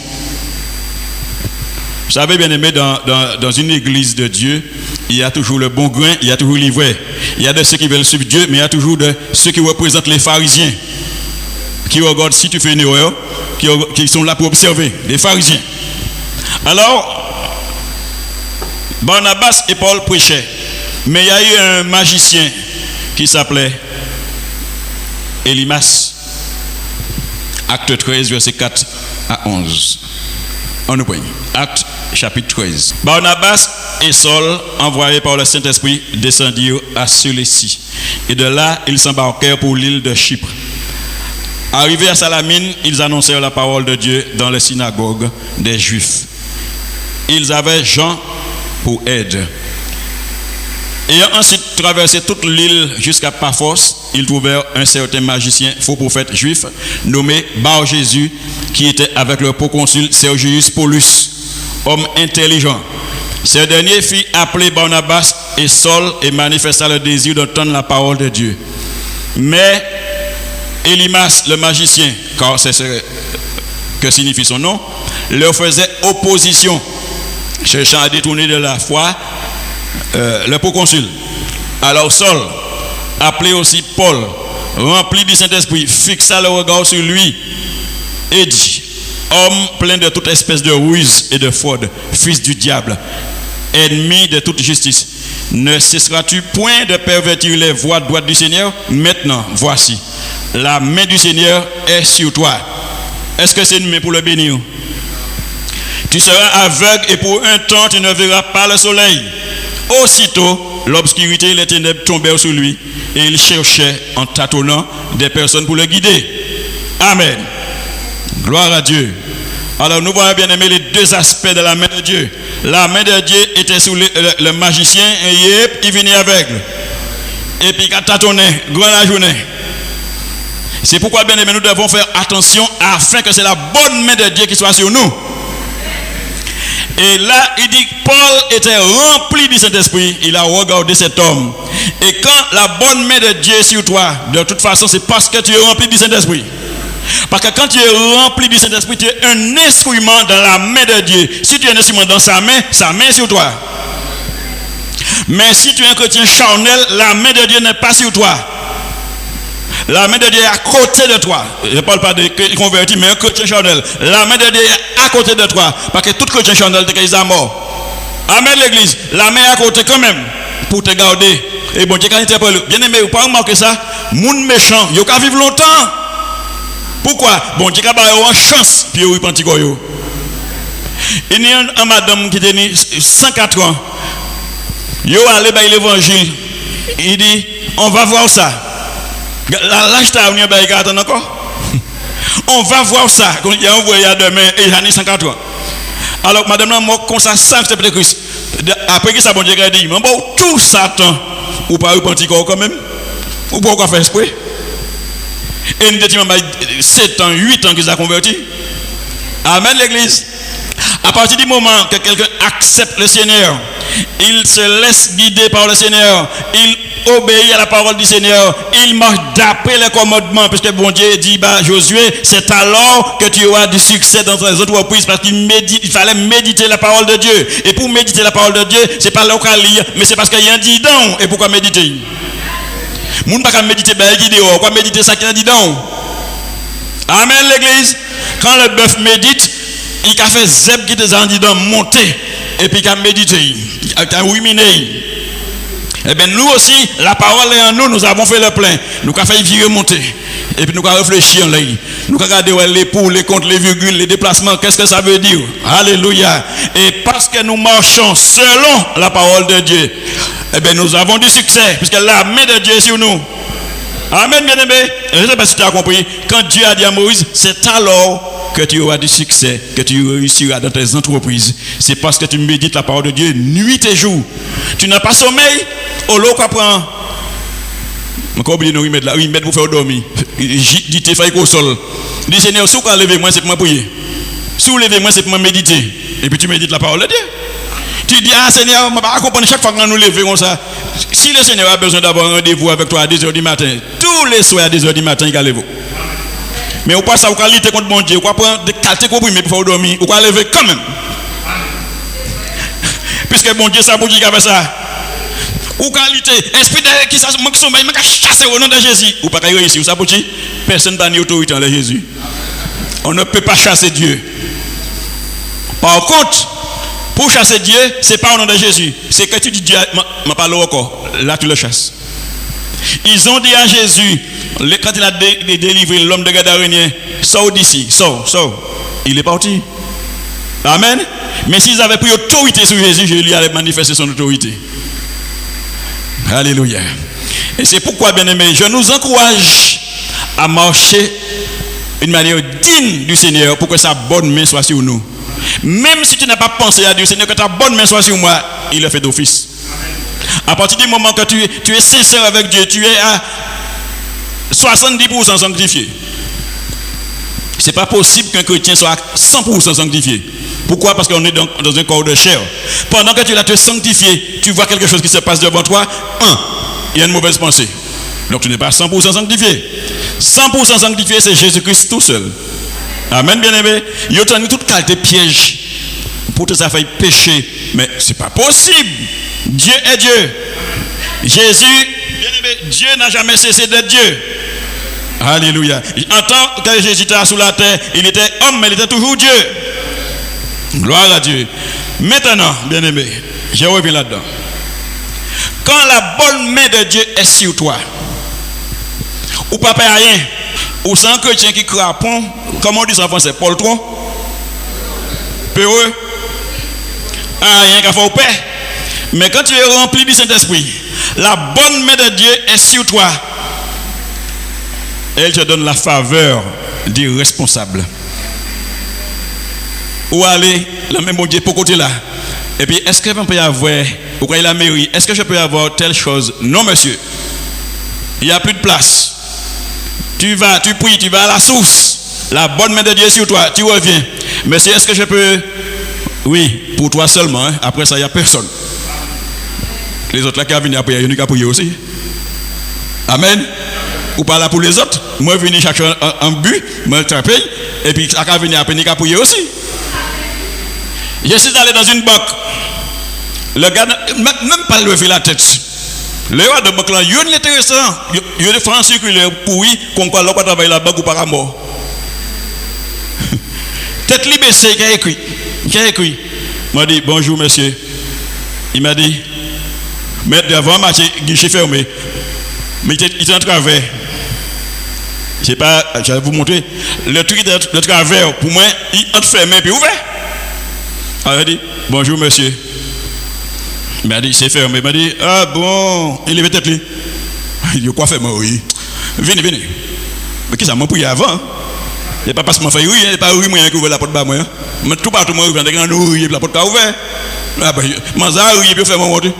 Speaker 1: Vous savez, bien-aimé, dans une église de Dieu, il y a toujours le bon grain, il y a toujours l'ivraie. Il y a de ceux qui veulent suivre Dieu, mais il y a toujours de ceux qui représentent les pharisiens, qui regardent si tu fais une erreur, qui sont là pour observer, les pharisiens. Alors, Barnabas et Paul prêchaient, mais il y a eu un magicien qui s'appelait Élymas. Acte 13, verset 4 à 11. On nous prend. Acte chapitre 13. Barnabas et Saul, envoyés par le Saint-Esprit, descendirent à Sélécie. Et de là, ils s'embarquèrent pour l'île de Chypre. Arrivés à Salamine, ils annoncèrent la parole de Dieu dans les synagogues des Juifs. Ils avaient Jean pour aide. Ayant ensuite traversé toute l'île jusqu'à Paphos, ils trouvèrent un certain magicien, faux prophète juif, nommé Bar-Jésus, qui était avec le proconsul Sergius Paulus, homme intelligent. Ce dernier fit appeler Barnabas et Saul et manifesta le désir d'entendre la parole de Dieu. Mais Élymas, le magicien, car c'est ce que signifie son nom, leur faisait opposition, cherchant à détourner de la foi le proconsul. Alors Saul, appelé aussi Paul, rempli du Saint-Esprit, fixa le regard sur lui et dit: homme plein de toute espèce de ruse et de fraude, fils du diable, ennemi de toute justice, ne cesseras-tu point de pervertir les voies droites du Seigneur? Maintenant, voici, la main du Seigneur est sur toi. Est-ce que c'est une main pour le bénir? Tu seras aveugle et pour un temps tu ne verras pas le soleil. Aussitôt, l'obscurité et les ténèbres tombèrent sur lui et il cherchait en tâtonnant des personnes pour le guider. Amen. Gloire à Dieu. Alors nous voyons bien aimé les deux aspects de la main de Dieu. La main de Dieu était sur le magicien et il venait aveugle. Et puis il tâtonnait, grand la journée. C'est pourquoi bien aimé nous devons faire attention afin que c'est la bonne main de Dieu qui soit sur nous. Et là, il dit que Paul était rempli du Saint-Esprit. Il a regardé cet homme. Et quand la bonne main de Dieu est sur toi, de toute façon, c'est parce que tu es rempli du Saint-Esprit. Parce que quand tu es rempli du Saint-Esprit, tu es un instrument dans la main de Dieu. Si tu es un instrument dans sa main est sur toi. Mais si tu es un chrétien charnel, la main de Dieu n'est pas sur toi. La main de Dieu est à côté de toi. Je ne parle pas de convertis, mais un chrétien charnel. La main de Dieu est à côté de toi. Parce que tout chrétien charnel, c'est à mort. Amen l'église. La main est à côté quand même. Pour te garder. Et bon Dieu, quand il t'appelle, bien aimé, vous pas remarquer ça? Moun méchant, il va vivre longtemps. Pourquoi? Bon Dieu, il va avoir une chance. Puis il repenti quoi yo. Il y a une madame qui a 104 ans. Yo allé par l'évangile. Il dit, on va voir ça. L'âge t'a venu à attendre encore. On va voir ça. Il y a un voyage demain et j'en ai 104 ans. Alors, madame, moi, comme ça, c'est peut-être Christ. Après que ça, bon Dieu a dit, mais bon, tout Satan, ou pas repentir quand même, ou pourquoi faire esprit? Et nous disons, 7 ans, 8 ans qu'ils ont converti. Amen, l'église. À partir du moment que quelqu'un accepte le Seigneur, il se laisse guider par le Seigneur, il obéit à la parole du Seigneur, il marche d'après les commandements, parce que bon Dieu dit, Josué, c'est alors que tu auras du succès dans tes entreprises, parce qu'il fallait méditer la parole de Dieu. Et pour méditer la parole de Dieu, c'est pas là qu'on lire, mais c'est parce qu'il y a un dit donc. Et pourquoi méditer? Moun pas méditer dehors, quoi méditer ça qui a dit donc. Amen l'église. Quand le bœuf médite, il a fait zeb qui te dit donc monter et puis il a médité, il a ruminé. Eh bien nous aussi, la parole est en nous, nous avons fait le plein. Nous avons fait virer monter. Et puis nous avons réfléchi en l'air. Nous avons regardé les pour, les contre, les virgules, les déplacements. Qu'est-ce que ça veut dire? Alléluia. Et parce que nous marchons selon la parole de Dieu, eh bien nous avons du succès. Puisque la main de Dieu est sur nous. Amen, bien aimé. Je ne sais pas si tu as compris. Quand Dieu a dit à Moïse, c'est alors que tu auras du succès, que tu réussiras dans tes entreprises. C'est parce que tu médites la parole de Dieu nuit et jour. Tu n'as pas sommeil. Au lot qu'on prend. Encore oublié nous remettre pour faire dormir. Dit te fait au sol. Dit Seigneur, si vous lever moi c'est pour prier. Si vous levez moi c'est pour méditer. Et puis tu médites la parole de Dieu. Tu dis Seigneur, je ne vais pas comprendre chaque fois que nous levons comme ça. Si le Seigneur a besoin d'avoir un rendez-vous avec toi à 2h du matin, tous les soirs à 2h du matin, il va lever. Mais vous pas ça, vous allez lutter contre mon Dieu, vous allez prendre des qualités comprimées pour dormir, vous allez lever quand même. Puisque mon Dieu, ça pour dire qu'il fait ça. Ou qualité, esprit de qui sont sommeil, mais chasser au nom de Jésus. Ou pas réussir, vous savez pourquoi? Personne n'a ni autorité en Jésus. On ne peut pas chasser Dieu. Par contre, pour chasser Dieu, ce n'est pas au nom de Jésus. C'est que tu dis Dieu, je parle encore. Là, tu le chasses. Ils ont dit à Jésus, quand il a délivré l'homme de Gadarénien, sors d'ici, sors. Il est parti. Amen. Mais s'ils avaient pris autorité sur Jésus, Jésus allait manifester son autorité. Alléluia. Et c'est pourquoi, bien aimé, je nous encourage à marcher d'une manière digne du Seigneur pour que sa bonne main soit sur nous. Même si tu n'as pas pensé à Dieu, Seigneur, que ta bonne main soit sur moi, il est fait d'office. À partir du moment que tu es sincère avec Dieu, tu es à 70% sanctifié. Ce n'est pas possible qu'un chrétien soit à 100% sanctifié. Pourquoi? Parce qu'on est dans un corps de chair. Pendant que tu l'as te sanctifié, tu vois quelque chose qui se passe devant toi. Il y a une mauvaise pensée. Donc tu n'es pas 100% sanctifié. 100% sanctifié, c'est Jésus-Christ tout seul. Amen, bien-aimé. Il y a toute qualité de piège pour que ça fasse pécher. Mais ce n'est pas possible. Dieu est Dieu. Jésus, bien-aimé, Dieu n'a jamais cessé d'être Dieu. Alléluia. En tant que Jésus était sous la terre, il était homme, mais il était toujours Dieu. Gloire à Dieu. Maintenant, bien-aimé, je reviens là-dedans. Quand la bonne main de Dieu est sur toi, ou pas faire rien, ou c'est un chrétien qui crapon, comment on dit ça en français, poltron, peureux, rien qu'à faire paix. Mais quand tu es rempli du Saint-Esprit, la bonne main de Dieu est sur toi. Elle te donne la faveur du responsable. Où aller, la même bon Dieu pour côté là. Et puis, est-ce que je peux y avoir, ou quand il a mairie, est-ce que je peux avoir telle chose? Non, monsieur. Il n'y a plus de place. Tu vas, tu pries, tu vas à la source. La bonne main de Dieu est sur toi, tu reviens. Monsieur, est-ce que je peux? Oui, pour toi seulement. Hein? Après ça, il n'y a personne. Les autres là qui viennent après, il y a une qui a prié aussi. Amen. Ou pas là pour les autres. Moi, je viens chercher un but, moi, je paye. Et puis, ça va venir après, il a prié aussi. Je suis allé dans une banque. Le gars n'a même pas levé la tête. Le gars de banque là, il est intéressant. Il y a des francs circulaires pourris qu'on peut travailler la banque ou par mort. Tête libérée, qui a écrit. Qui a écrit. Il m'a dit bonjour monsieur. Il m'a dit mais devant marché guichet fermé. Mais il était en travers. Je sais pas, je vais vous montrer. Le truc de travers, pour moi, il est fermé puis ouvert. Alors, il dit bonjour monsieur. Il m'a dit c'est fermé. Il m'a dit ah bon, il est peut-être lui. Il dit quoi faire moi oui. Venez, venez. Mais qui ça m'a pris avant? Il n'est pas parce que je fais oui, il n'est pas oui, moi qui ouvre la porte bas moi. Mais tout partout moi ouvre, il ouvre la porte est ouverte. Ah ben, moi ça oui, puis faire mon monter.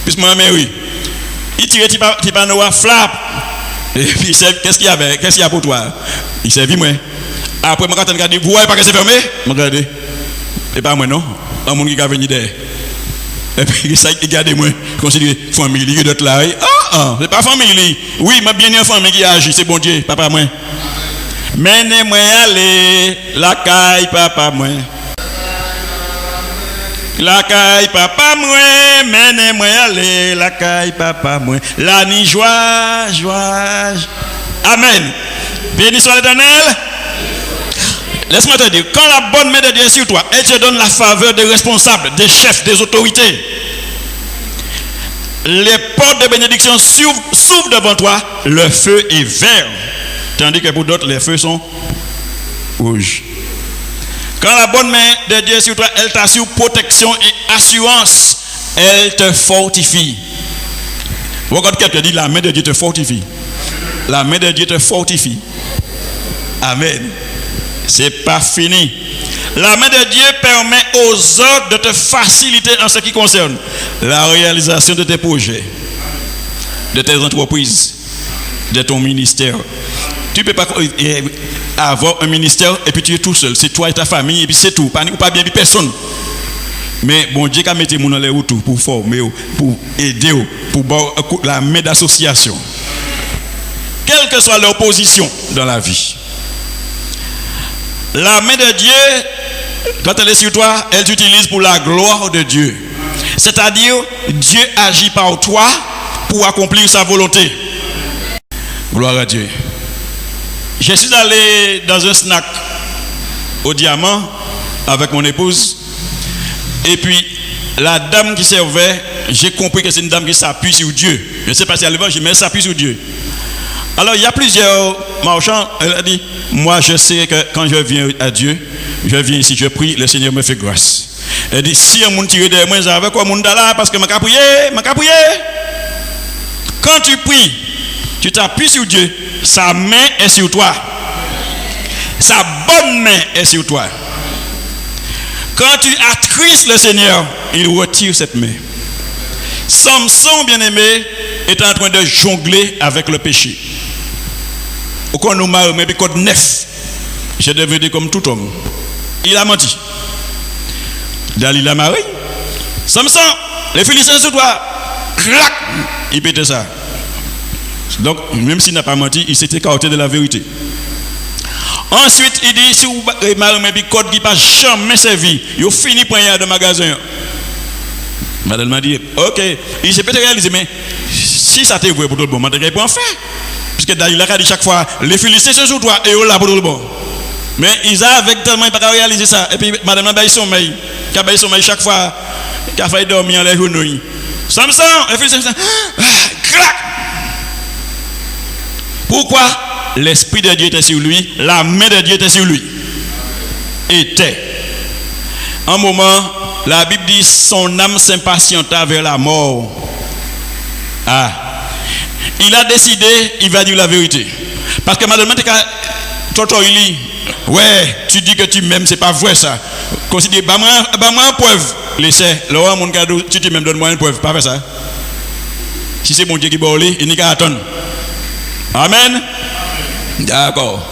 Speaker 1: Puis moi mais oui. Il tire petit panneau à flap. Et puis qu'est-ce qu'il y avait? Qu'est-ce qu'il y a pour toi? Il servit moi. Après moi quand on regarde, vous voyez pas que c'est fermé? Regardez. Et pas moi non. Un monde qui a venu derrière. Et puis ça regardez-moi, considérez famille, il y a d'autres là. C'est pas famille. Oui, mais bien une famille qui agit, c'est bon Dieu, papa moi. Menez-moi aller la caille papa moi. La caille papa moi, menez-moi aller la caille papa moi. La nuit joie. Amen. Béni soit l'Éternel. Laisse-moi te dire, quand la bonne main de Dieu est sur toi, elle te donne la faveur des responsables, des chefs, des autorités. Les portes de bénédiction s'ouvrent devant toi, le feu est vert. Tandis que pour d'autres, les feux sont rouges. Quand la bonne main de Dieu est sur toi, elle t'assure protection et assurance. Elle te fortifie. Regarde quelqu'un dit, la main de Dieu te fortifie. La main de Dieu te fortifie. Amen. C'est pas fini. La main de Dieu permet aux autres de te faciliter en ce qui concerne la réalisation de tes projets, de tes entreprises, de ton ministère. Tu ne peux pas avoir un ministère et puis tu es tout seul. C'est toi et ta famille et puis c'est tout. Pas bien personne. Mais bon Dieu a mis les gens dans les routes pour former, pour aider, pour la main d'association. Quelle que soit leur position dans la vie. La main de Dieu, quand elle est sur toi, elle t'utilise pour la gloire de Dieu. C'est-à-dire, Dieu agit par toi pour accomplir sa volonté. Gloire à Dieu. Je suis allé dans un snack au Diamant avec mon épouse. Et puis, la dame qui servait, j'ai compris que c'est une dame qui s'appuie sur Dieu. Je ne sais pas si elle va, mais elle s'appuie sur Dieu. Alors, il y a plusieurs marchands. Elle a dit, moi, je sais que quand je viens à Dieu, je viens ici, je prie, le Seigneur me fait grâce. Elle dit, si un monde tire de moi, avec quoi, mon là, parce que m'a prié. Quand tu pries, tu t'appuies sur Dieu, sa main est sur toi. Sa bonne main est sur toi. Quand tu attristes le Seigneur, il retire cette main. Samson, bien-aimé, est en train de jongler avec le péché. Au cas où nous marre, mais code 9, je devais comme tout homme. Il a menti. Dalila a marié. Samson, les Philistins sur toi, clac, il pétait ça. Donc, même s'il n'a pas menti, il s'est écarté de la vérité. Ensuite, il dit, si vous marrez, mais code qui n'a pas jamais servi, il finit pour y de magasin. Madame m'a dit, ok, il s'est peut-être réalisé, mais si ça t'est vrai pour tout le monde, je peux en faire. Puisque Dalila a dit chaque fois, les Philistins sont sur toi et eux là pour tout le monde. Mais Isa avec tellement, il n'a pas réalisé ça. Et puis, madame a sommeil, qui a baillé sommeil chaque fois, qui a failli dormir en les genoux. Samson, les Philistins, clac. Pourquoi? L'Esprit de Dieu était sur lui, la main de Dieu était sur lui. Était. Un moment, la Bible dit son âme s'impatienta vers la mort. Ah. Il a décidé, il va dire la vérité. Parce que madame, Toto, il dit, ouais, tu dis que tu m'aimes, c'est pas vrai ça. Considère, bah-moi une preuve. Laissez, le roi, mon cadeau, tu te m'aimes, donne-moi une preuve. Pas fait ça. Si c'est mon Dieu qui va il n'y a qu'à attendre. Amen. D'accord.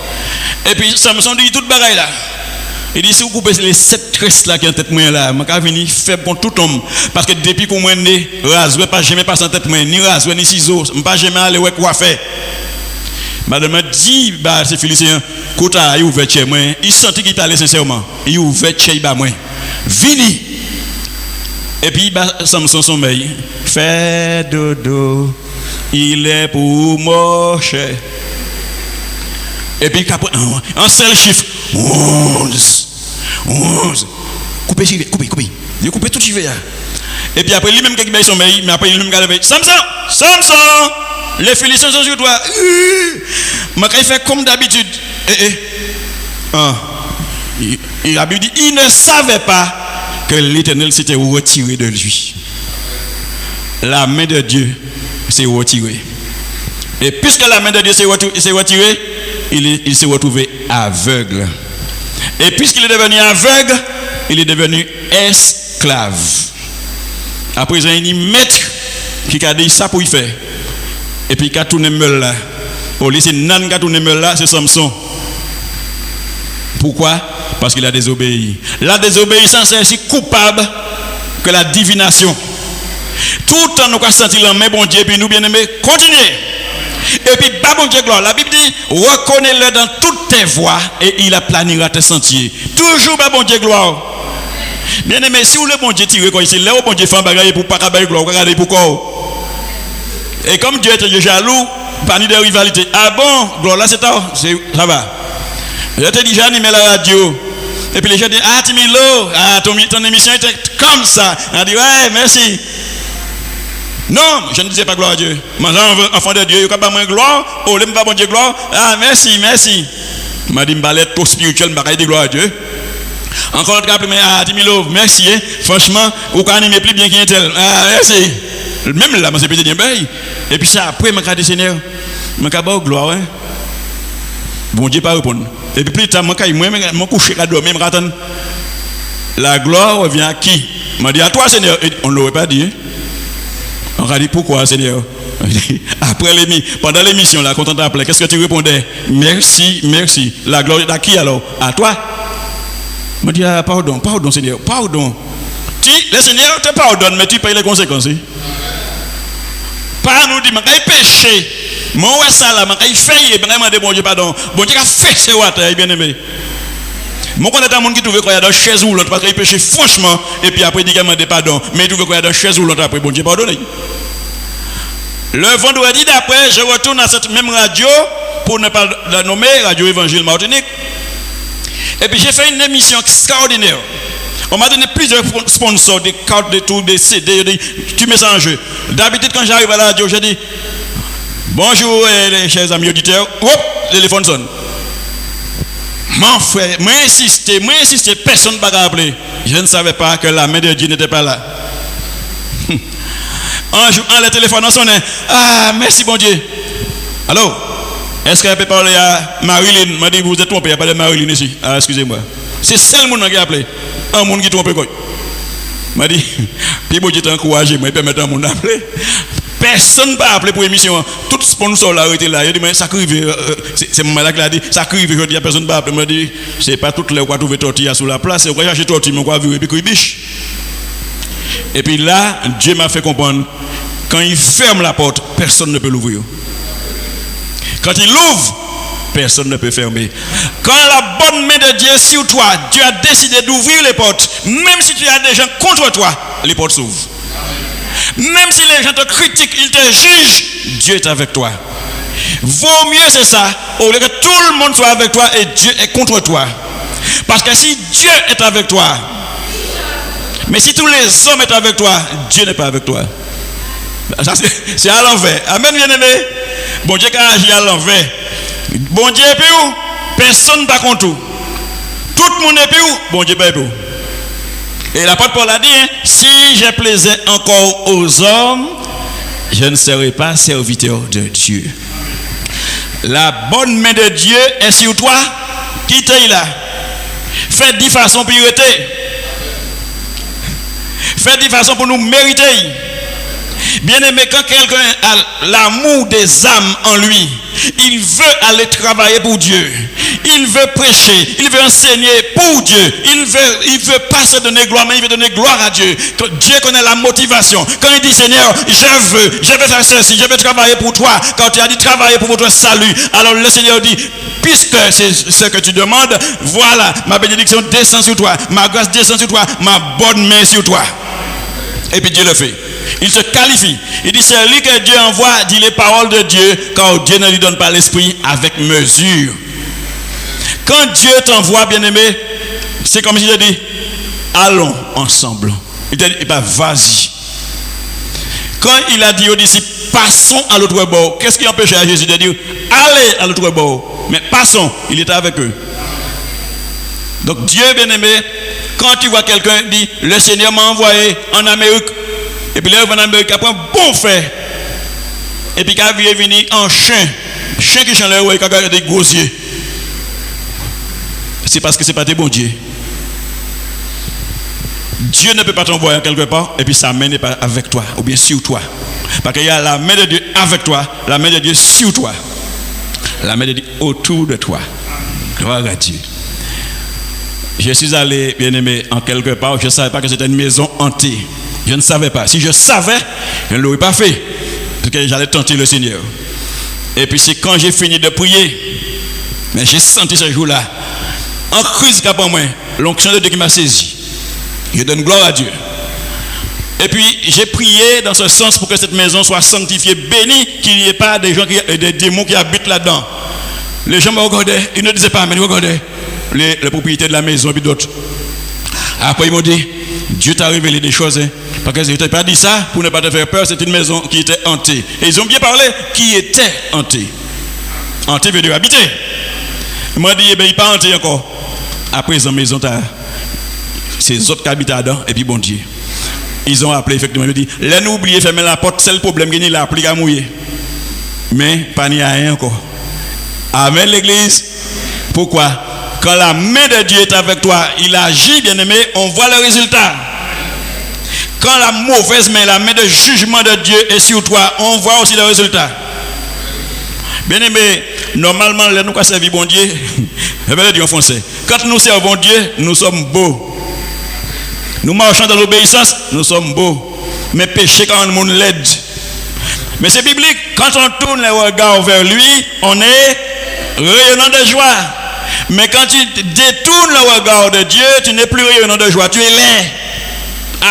Speaker 1: Et puis Samson dit toute bagaille là. Il dit si vous coupez les 7 tresses là qui en tête moi là, je vais venir faire pour tout homme. Parce que depuis qu'on m'a né, rasoué pas jamais passer en tête moi, ni rasoué ni ciseaux, je pas jamais aller ouais quoi faire. Madame a dit bah c'est Philistin, kota il ouvert chez moi, il sentit qu'il parlait sincèrement. Il ouvert chez bah moi. Vini. Et puis bah Samson sommeil, fait dodo. Il est pour moche. Et puis, un seul chiffre, 11. Coupez, coupez. Il coupe tout chiffre. Et puis après, lui-même qui a sommeil, mais après, lui-même qui a levé. Samson, les Philistins sont sur toi. Il fait comme d'habitude. Il a dit, il ne savait pas que l'Éternel s'était retiré de lui. La main de Dieu s'est retirée. Et puisque la main de Dieu s'est retirée, il s'est retrouvé aveugle. Et puisqu'il est devenu aveugle, il est devenu esclave. À présent, il y a un maître qui a dit ça pour y faire. Et puis il a tourné meul là. Au lieu de nan qui a tourné meul là, c'est Samson. Pourquoi? Parce qu'il a désobéi. La désobéissance est aussi coupable que la divination. Tout en nous avons senti la main bon Dieu, puis nous bien aimés, continuez. Et puis, bon Dieu, gloire. La Bible dit, reconnais-le dans toutes tes voies et il aplanira tes sentiers. Toujours, bon Dieu, gloire. Bien aimé, si vous le bon Dieu tire, quand il là, bon Dieu fait un bagage pour pas cabaye gloire, regardez pourquoi. Et comme Dieu était jaloux, parmi des rivalités. Ah bon, gloire, là, ça va. Je t'ai déjà animé la radio. Et puis les gens disent, ah, Timilo, ton émission était comme ça. On dit, ouais, merci. Non, je ne disais pas gloire à Dieu. Moi, enfant de Dieu, il n'y a pas moins gloire. Oh, l'aime pas bon Dieu gloire. Ah, merci. Je m'a dit, je vais trop spirituel, je vais dire gloire à Dieu. Encore l'autre cas, ah, Timilo, merci. Franchement, vous pouvez animer plus bien qu'un tel. Ah, merci. Même là, je suis petit bien. Et puis ça, après, je me dis, Seigneur, je me dis, gloire. Bon Dieu, pas répondre. Et puis plus tard, je me couche à dormir, je me la gloire revient à qui? Je me dis, à toi, Seigneur. Et on ne l'aurait pas dit. On a dit pourquoi, Seigneur? Après pendant l'émission, là, quand on t'a appelé, qu'est-ce que tu répondais? Merci. La gloire est à qui alors? À toi? Je me dis, ah, pardon, Seigneur, pardon. Le Seigneur te pardonne, mais tu payes les conséquences. Pas nous dire, mais péché. Moi, ça là, mais fait, vraiment de bon Dieu, pardon. Bon Dieu a fait ce water, bien aimé. Moi, quand on est un monde qui trouve qu'il y a dans chaise ou l'autre, parce qu'il péché franchement, et puis après, il dit qu'il demande pardon, mais il trouve qu'il y a dans chaise ou l'autre, après, bon Dieu, pardonne. Le vendredi d'après, je retourne à cette même radio, pour ne pas la nommer, Radio Évangile Martinique. Et puis, j'ai fait une émission extraordinaire. On m'a donné plusieurs sponsors, des cartes, des trucs, des CD, tu mets ça en jeu. D'habitude, quand j'arrive à la radio, je dis bonjour, les chers amis auditeurs. Hop, le téléphone sonne. Mon frère, moi insisté, personne ne m'a appelé. Je ne savais pas que la main de Dieu n'était pas là. Un jour, le téléphone sonne. Ah, merci bon Dieu. Allô? Est-ce qu'elle peut parler à Marilyn? M'a dit, vous êtes trompé, il n'y a pas de Marilyn ici. Ah, excusez-moi. C'est seul monde qui a appelé. un monde qui trompe quoi. M'a dit, puis bon, j'étais encouragé, moi, permettre à mon appeler. Personne n'a appelé pour émission. Tout sponsor là était là. Il dit, mais ça arrive, c'est mon malade qui l'a dit, ça arrive, je dis, personne n'a appelé. Il m'a dit, c'est pas toutes les fois trouver tortilla sur la place, c'est quoi chercher tortilla, mais quoi vivre, et puis qu'il biche. Et puis là, Dieu m'a fait comprendre, quand il ferme la porte, personne ne peut l'ouvrir. Quand il l'ouvre, personne ne peut fermer. Quand la bonne main de Dieu est sur toi, Dieu a décidé d'ouvrir les portes. Même si tu as des gens contre toi, les portes s'ouvrent. Même si les gens te critiquent, ils te jugent, Dieu est avec toi. Vaut mieux c'est ça, au lieu que tout le monde soit avec toi et Dieu est contre toi. Parce que si Dieu est avec toi, mais si tous les hommes sont avec toi, Dieu n'est pas avec toi. Ça, c'est à l'envers. Amen, bien-aimé. Bon Dieu qui a agi à l'envers. Bon Dieu est plus où? Personne pas contre tout. Tout le monde est plus où? Bon Dieu est plus où? Et l'apôtre Paul a dit, hein, si je plaisais encore aux hommes, je ne serai pas serviteur de Dieu. La bonne main de Dieu est sur toi. Qui t'est là? Faites de façon pureté. Faites de façon pour nous mériter. Bien aimé, quand quelqu'un a l'amour des âmes en lui, il veut aller travailler pour Dieu. Il veut prêcher, il veut enseigner pour Dieu. Il veut pas se donner gloire, mais il veut donner gloire à Dieu. Quand Dieu connaît la motivation. Quand il dit Seigneur, je veux faire ceci, je veux travailler pour toi. Quand tu as dit travailler pour votre salut, alors le Seigneur dit, puisque c'est ce que tu demandes, voilà, ma bénédiction descend sur toi, ma grâce descend sur toi, ma bonne main sur toi. Et puis Dieu le fait. Il se qualifie. Il dit, c'est lui que Dieu envoie, dit les paroles de Dieu, car Dieu ne lui donne pas l'esprit avec mesure. Quand Dieu t'envoie, bien-aimé, c'est comme si il dit, allons ensemble. Il te dit, vas-y. Quand il a dit aux disciples, passons à l'autre bord, qu'est-ce qui empêchait à Jésus de dire, allez à l'autre bord? Mais passons, il était avec eux. Donc Dieu, bien-aimé, quand tu vois quelqu'un dit, le Seigneur m'a envoyé en Amérique, et puis là, il va en Amérique, après un bon fait, et puis quand il est venu en chien qui chante le roi, il a des gros yeux. C'est parce que ce n'est pas tes bons dieux. Dieu ne peut pas t'envoyer quelque part, et puis sa main n'est pas avec toi, ou bien sur toi. Parce qu'il y a la main de Dieu avec toi, la main de Dieu sur toi, la main de Dieu autour de toi. Gloire à Dieu. Je suis allé, bien aimé, en quelque part, je ne savais pas que c'était une maison hantée. Je ne savais pas. Si je savais, je ne l'aurais pas fait. Parce que j'allais tenter le Seigneur. Et puis c'est quand j'ai fini de prier, mais j'ai senti ce jour-là, en crise qu'après moi, l'onction de Dieu qui m'a saisi. Je donne gloire à Dieu. Et puis j'ai prié dans ce sens pour que cette maison soit sanctifiée, bénie, qu'il n'y ait pas des gens des démons qui habitent là-dedans. Les gens me regardaient, ils ne disaient pas, mais ils regardaient les propriétaires de la maison et puis d'autres. Après ils m'ont dit, Dieu t'a révélé des choses, hein, parce que je ne t'ai pas dit ça pour ne pas te faire peur, c'est une maison qui était hantée. Et ils ont bien parlé qui était hantée. Hantée veut dire habiter. Ils m'ont dit, eh bien, il n'est pas hanté encore. Après, ils ont maison, c'est les autres qui habitent là-dedans, et puis bon Dieu. Ils ont appelé, effectivement, ils ont dit, là, nous oubliez de fermer la porte, c'est le problème, qu'il y a appelé à mouiller. Mais, pas n'y a rien encore. Amen, l'église. Pourquoi? Quand la main de Dieu est avec toi, il agit, bien-aimé, on voit le résultat. Quand la mauvaise main, la main de jugement de Dieu est sur toi, on voit aussi le résultat. Bien-aimé, normalement, là, nous avons servi bon Dieu, je vais le dire en français. Quand nous servons Dieu, nous sommes beaux. Nous marchons dans l'obéissance, nous sommes beaux. Mais péché quand le monde l'aide. Mais c'est biblique, quand on tourne les regards vers lui, on est rayonnant de joie. Mais quand tu détournes le regard de Dieu, tu n'es plus rayonnant de joie. Tu es laid,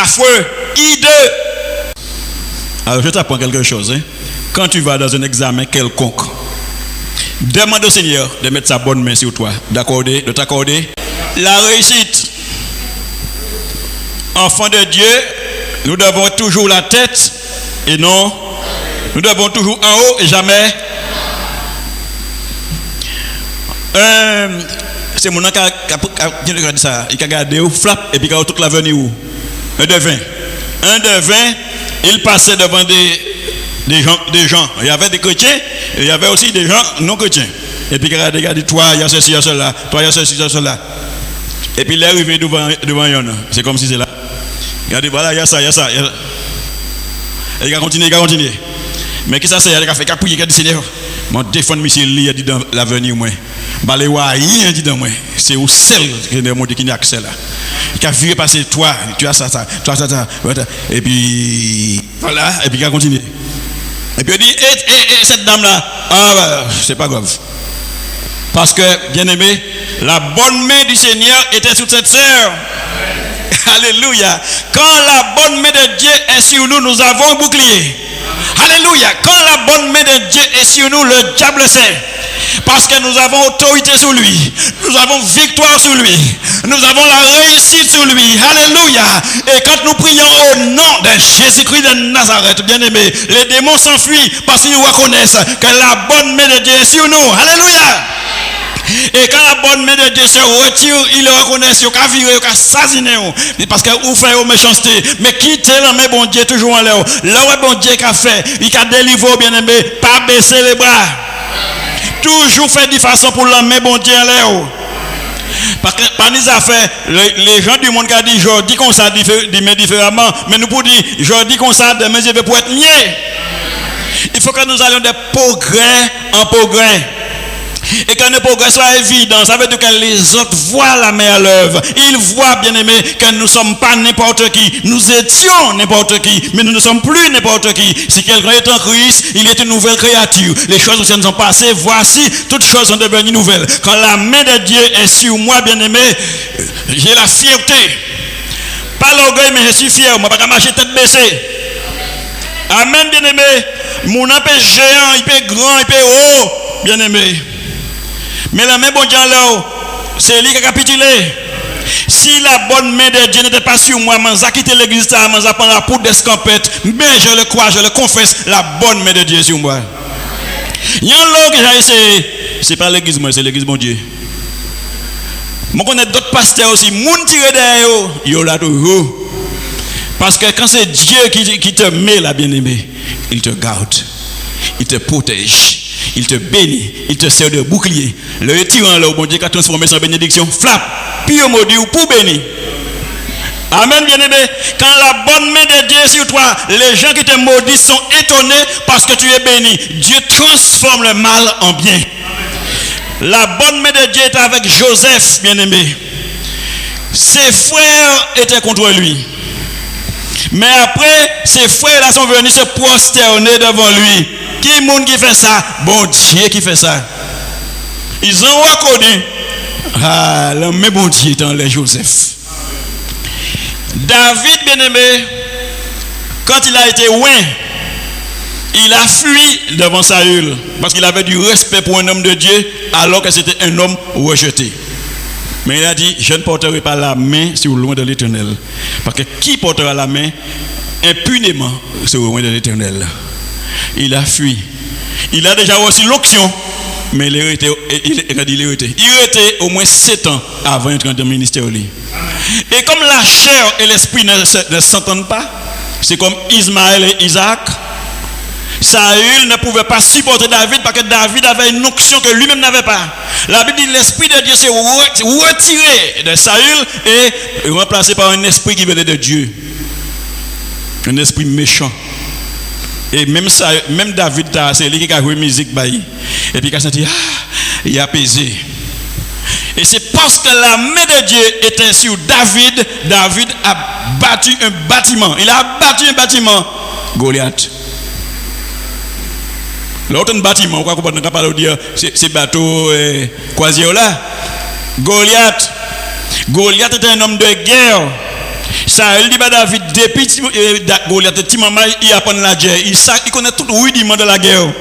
Speaker 1: affreux, hideux. Alors je t'apprends quelque chose. Hein? Quand tu vas dans un examen quelconque, demande au Seigneur de mettre sa bonne main sur toi, de t'accorder la réussite. Enfant de Dieu, nous devons toujours la tête et non, nous devons toujours en haut et jamais. C'est mon nom qui a dit ça. Il a gardé au flap et puis il a toute l'avenir où un devin, il passait devant des gens. Il y avait des chrétiens et il y avait aussi des gens non chrétiens. Et puis il a dit, toi, il y a ceci, il y a cela, toi, il y a ceci, il y a cela. Et puis il est arrivé devant Yon. C'est comme si c'est là. Il a dit voilà, il y a ça. Et il a continué. Mais qu'est-ce que ça c'est? Il a fait prier, il a dit Seigneur, mon défendre monsieur il a dit dans l'avenir moi. Baléwa rien dit dans moi. C'est au seul que mon Dieu qui n'a accès là. Il a vu passer toi, tu as ça. Et puis voilà, et puis il a continué. Et puis il dit cette dame là, c'est pas grave. Parce que, bien aimé, la bonne main du Seigneur était sur cette sœur. Alléluia. Quand la bonne main de Dieu est sur nous, nous avons un bouclier. Alléluia. Quand la bonne main de Dieu est sur nous, le diable sait. Parce que nous avons autorité sur lui. Nous avons victoire sur lui. Nous avons la réussite sur lui. Alléluia. Et quand nous prions au nom de Jésus-Christ de Nazareth, bien aimé, les démons s'enfuient parce qu'ils reconnaissent que la bonne main de Dieu est sur nous. Alléluia. Et quand la bonne main de Dieu se retire, il reconnaît qu'il a viré, qu'il a assassiné. Parce que vous faites aux méchanceté. Mais quittez la main, bon Dieu, toujours en l'air. Là où bon Dieu a fait, il a délivré, bien aimé, pas baisser les bras. Toujours fait de façon pour la main, bon Dieu, en l'air. Parce que par les affaires, les gens du monde qui ont dit, je dis comme ça, différemment. Mais nous pour dire, je dis comme ça, demain je vais pour être mieux. Il faut que nous allions de progrès en progrès. Et quand le progrès soit évident, ça veut dire que les autres voient la main à l'œuvre. Ils voient, bien aimé, que nous ne sommes pas n'importe qui. Nous étions n'importe qui, mais nous ne sommes plus n'importe qui. Si quelqu'un est en Christ, il est une nouvelle créature. Les choses anciennes sont passées, voici, toutes choses sont devenues nouvelles. Quand la main de Dieu est sur moi, bien aimé, j'ai la fierté. Pas l'orgueil, mais je suis fier. Je ne vais pas marcher tête baissée. Amen, bien aimé. Mon âme est géant, il est grand, il est haut, bien aimé. Mais la main bon Dieu là, c'est lui qui a capitulé. Si la bonne main de Dieu n'était pas sur moi, je vais quitter l'église, je vais prendre la poudre d'escampette. Mais je le crois, je le confesse, la bonne main de Dieu est sur moi. Il y a un lot que j'ai essayé. Ce n'est pas l'église, moi, c'est l'église bon Dieu. Je connais d'autres pasteurs aussi. Moun tiré derrière eux, ils sont là toujours. Parce que quand c'est Dieu qui te met là, bien-aimé, il te garde, il te protège. Il te bénit, il te sert de bouclier. Le tyran là, bon Dieu qui a transformé sa bénédiction, flap, puis au maudit ou pour bénir. Amen, bien-aimé. Quand la bonne main de Dieu est sur toi, les gens qui te maudissent sont étonnés parce que tu es béni. Dieu transforme le mal en bien. La bonne main de Dieu est avec Joseph, bien-aimé. Ses frères étaient contre lui. Mais après, ses frères là sont venus se prosterner devant lui. Qui est le monde qui fait ça? Bon Dieu qui fait ça. Ils ont reconnu. Ah, mais bon Dieu dans les Joseph. David, bien-aimé, quand il a été loin, il a fui devant Saül. Parce qu'il avait du respect pour un homme de Dieu, alors que c'était un homme rejeté. Mais il a dit, je ne porterai pas la main sur le loin de l'Éternel. Parce que qui portera la main impunément sur le loin de l'Éternel? Il a fui. Il a déjà reçu l'onction, mais il était au moins 7 ans avant d'entrer dans le ministère. Et comme la chair et l'esprit ne s'entendent pas, c'est comme Ismaël et Isaac. Saül ne pouvait pas supporter David parce que David avait une onction que lui-même n'avait pas. La Bible dit l'esprit de Dieu s'est retiré de Saül et remplacé par un esprit qui venait de Dieu. Un esprit méchant. Et même David, c'est lui qui a joué musique. Et puis il a senti, il a apaisé. Et c'est parce que la main de Dieu était sur David, David a battu un bâtiment. Il a battu un bâtiment. Goliath. L'autre bâtiment, on ne peut pas dire, c'est bateau croisière là. Goliath était un homme de guerre. Ça, il dit à David, depuis Goliath, il apprend la guerre. Il connaît tout le rudiment de la guerre.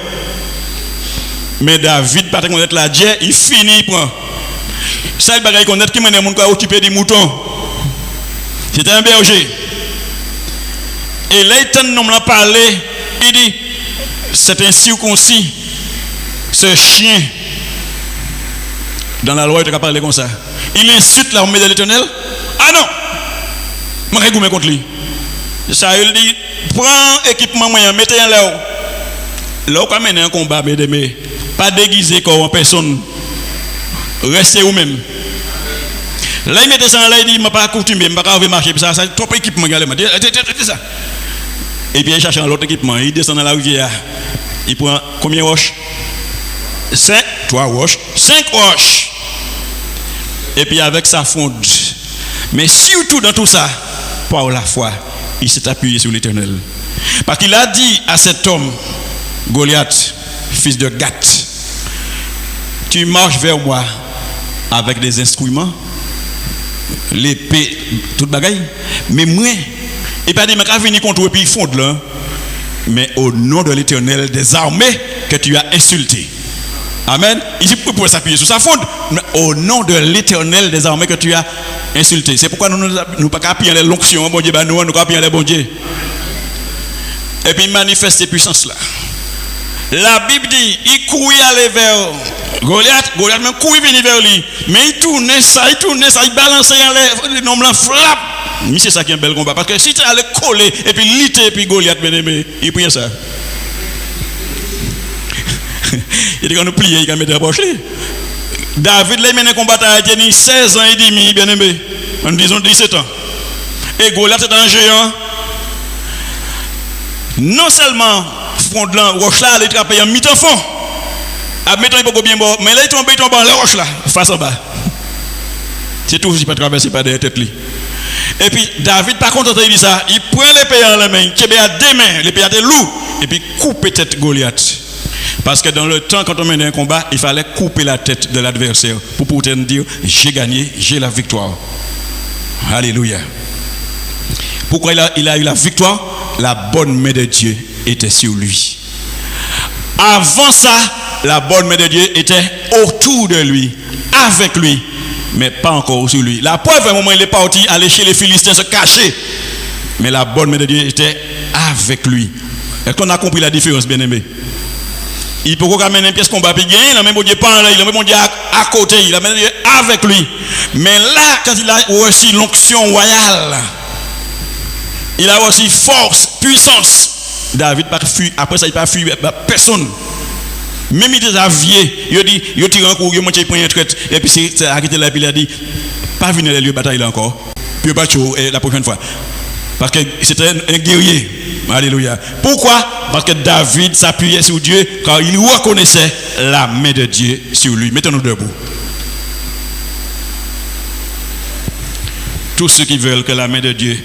Speaker 1: Mais David, pas connaître la guerre, il finit, il prend. Ça, il connaît qui m'a dit qu'on a occupé des moutons. C'était un berger. Et là, il m'a parlé, il dit, c'est un circoncis, ce chien. Dans la loi, il a parlé comme ça. Il insulte l'armée de l'Éternel. Ah non! Je vais vous contre lui. Ça, il dit, prends équipement moyen, mettez-en là-haut. Là, vous menez un combat, mais pas déguisé comme personne. Restez vous-même. Là, il mettait ça là, il dit, je ne vais pas accoutumer, je ne vais pas marcher, ça, c'est trop équipement, ça. Et puis il cherche un autre équipement, il descend dans la rivière, il prend combien de roches? 3 roches, 5 roches. Et puis avec sa fonde. Mais surtout dans tout ça, par la foi, il s'est appuyé sur l'Éternel. Parce qu'il a dit à cet homme, Goliath, fils de Gath, tu marches vers moi avec des instruments, l'épée, toute bagaille, mais moi, il pas dit, mais quand venir contre eux, puis ils fondent là, mais au nom de l'Éternel des armées que tu as insulté. Amen. Ici, pour s'appuyer sur sa fonde, mais au nom de l'Éternel des armées que tu as insulté. C'est pourquoi nous ne pas appuyer les l'onction, bon Dieu, nous pas appuyer les bon Dieu. Et puis, il manifeste ces puissances-là. La Bible dit, il courait aller vers Goliath même courait venir vers lui, mais il tournait ça, il balançait en l'air, les noms blancs flap. Mais c'est ça qui est un bel combat, parce que si tu allais coller, et puis lutter, et puis Goliath, bien aimé, il priait ça. Il dit qu'on nous pliait, il a mis des poches. David, là, il mène un combat à 16 ans et demi, bien aimé, en disant 17 ans. Et Goliath, c'est un géant. Non seulement front de la roche là, il trappe en mi-temps fond. Admettons, il peut bien bon, mais là, il tombe dans la roche là, face en bas. C'est tout, il ne peut pas traverser par derrière tête. Et puis, David, par contre, il dit ça, il prend l'épée en la main, il a deux mains, l'épée a des loups, et puis coupe tête Goliath. Parce que dans le temps, quand on menait un combat, il fallait couper la tête de l'adversaire pour pouvoir dire, j'ai gagné, j'ai la victoire. Alléluia. Pourquoi il a eu la victoire? La bonne main de Dieu était sur lui. Avant ça, la bonne main de Dieu était autour de lui, avec lui, mais pas encore sur lui. La preuve, à un moment, il est parti aller chez les Philistins se cacher. Mais la bonne main de Dieu était avec lui. Est-ce qu'on a compris la différence, bien aimé? Il peut pas mener une pièce combat, puis gagner, il a même bon Dieu pas là, il a même bon Dieu à côté, il a même Dieu avec lui. Mais là, quand il a reçu l'onction royale, il a aussi force, puissance. David pas fui, après ça il pas fui personne. Même il a vié, il dit, il tire un coup, il monte, il prend un traite, et puis c'est arrêté là, puis il a dit, pas venir les lieux de bataille là encore, puis pas la prochaine fois. Parce que c'était un guerrier. Alléluia. Pourquoi? Parce que David s'appuyait sur Dieu car il reconnaissait la main de Dieu sur lui. Mettons-nous debout. Tous ceux qui veulent que la main de Dieu,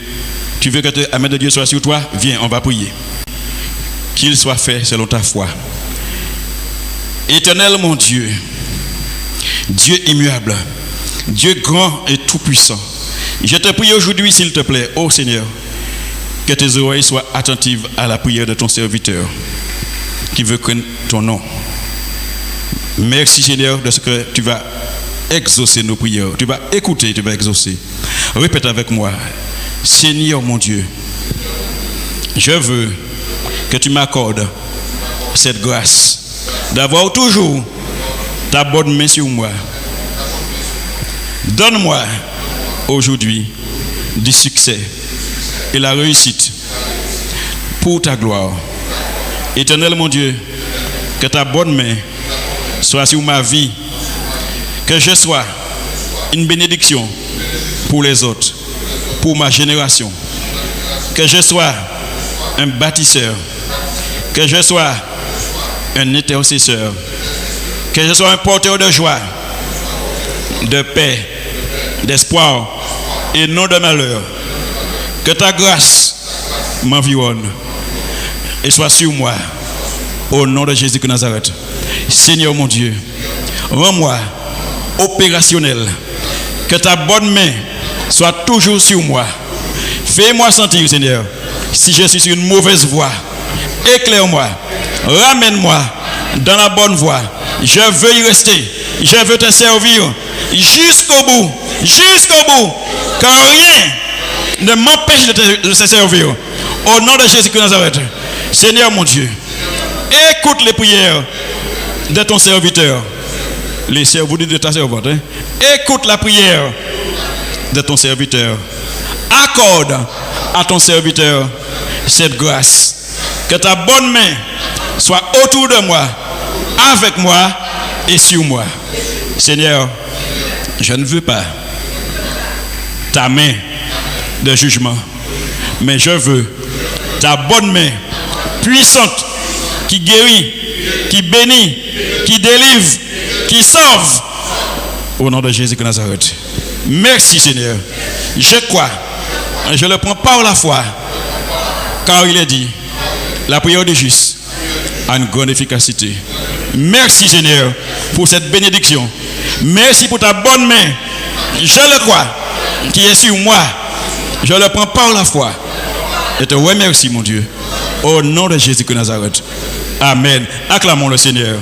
Speaker 1: tu veux que la main de Dieu soit sur toi, viens, on va prier. Qu'il soit fait selon ta foi. Éternel mon Dieu, Dieu immuable, Dieu grand et tout-puissant, je te prie aujourd'hui, s'il te plaît, ô Seigneur, que tes oreilles soient attentives à la prière de ton serviteur qui veut connaître ton nom. Merci Seigneur de ce que tu vas exaucer nos prières. Tu vas écouter, tu vas exaucer. Répète avec moi. Seigneur mon Dieu, je veux que tu m'accordes cette grâce d'avoir toujours ta bonne main sur moi. Donne-moi aujourd'hui du succès et la réussite pour ta gloire. Éternel mon Dieu, que ta bonne main soit sur ma vie, que je sois une bénédiction pour les autres, pour ma génération, que je sois un bâtisseur, que je sois un intercesseur, que je sois un porteur de joie, de paix, d'espoir et non de malheur. Que ta grâce m'environne et soit sur moi au nom de Jésus de Nazareth. Seigneur mon Dieu, rends-moi opérationnel. Que ta bonne main soit toujours sur moi. Fais-moi sentir, Seigneur, si je suis sur une mauvaise voie. Éclaire-moi, ramène-moi dans la bonne voie. Je veux y rester. Je veux te servir jusqu'au bout. Que rien ne m'empêche de te servir. Au nom de Jésus de Nazareth. Seigneur mon Dieu, écoute les prières de ton serviteur. Les serviteurs de ta servante. Écoute la prière de ton serviteur. Accorde à ton serviteur cette grâce. Que ta bonne main soit autour de moi, avec moi et sur moi. Seigneur, je ne veux pas ta main de jugement, mais je veux ta bonne main puissante qui guérit, qui bénit, qui délivre, qui sauve. Au nom de Jésus de Nazareth. Merci Seigneur. Je crois, je le prends par la foi, car il est dit, la prière du juste a une grande efficacité. Merci Seigneur pour cette bénédiction. Merci pour ta bonne main. Je le crois, qui est sur moi. Je le prends par la foi. Et te remercie mon Dieu. Au nom de Jésus de Nazareth. Amen. Acclamons le Seigneur.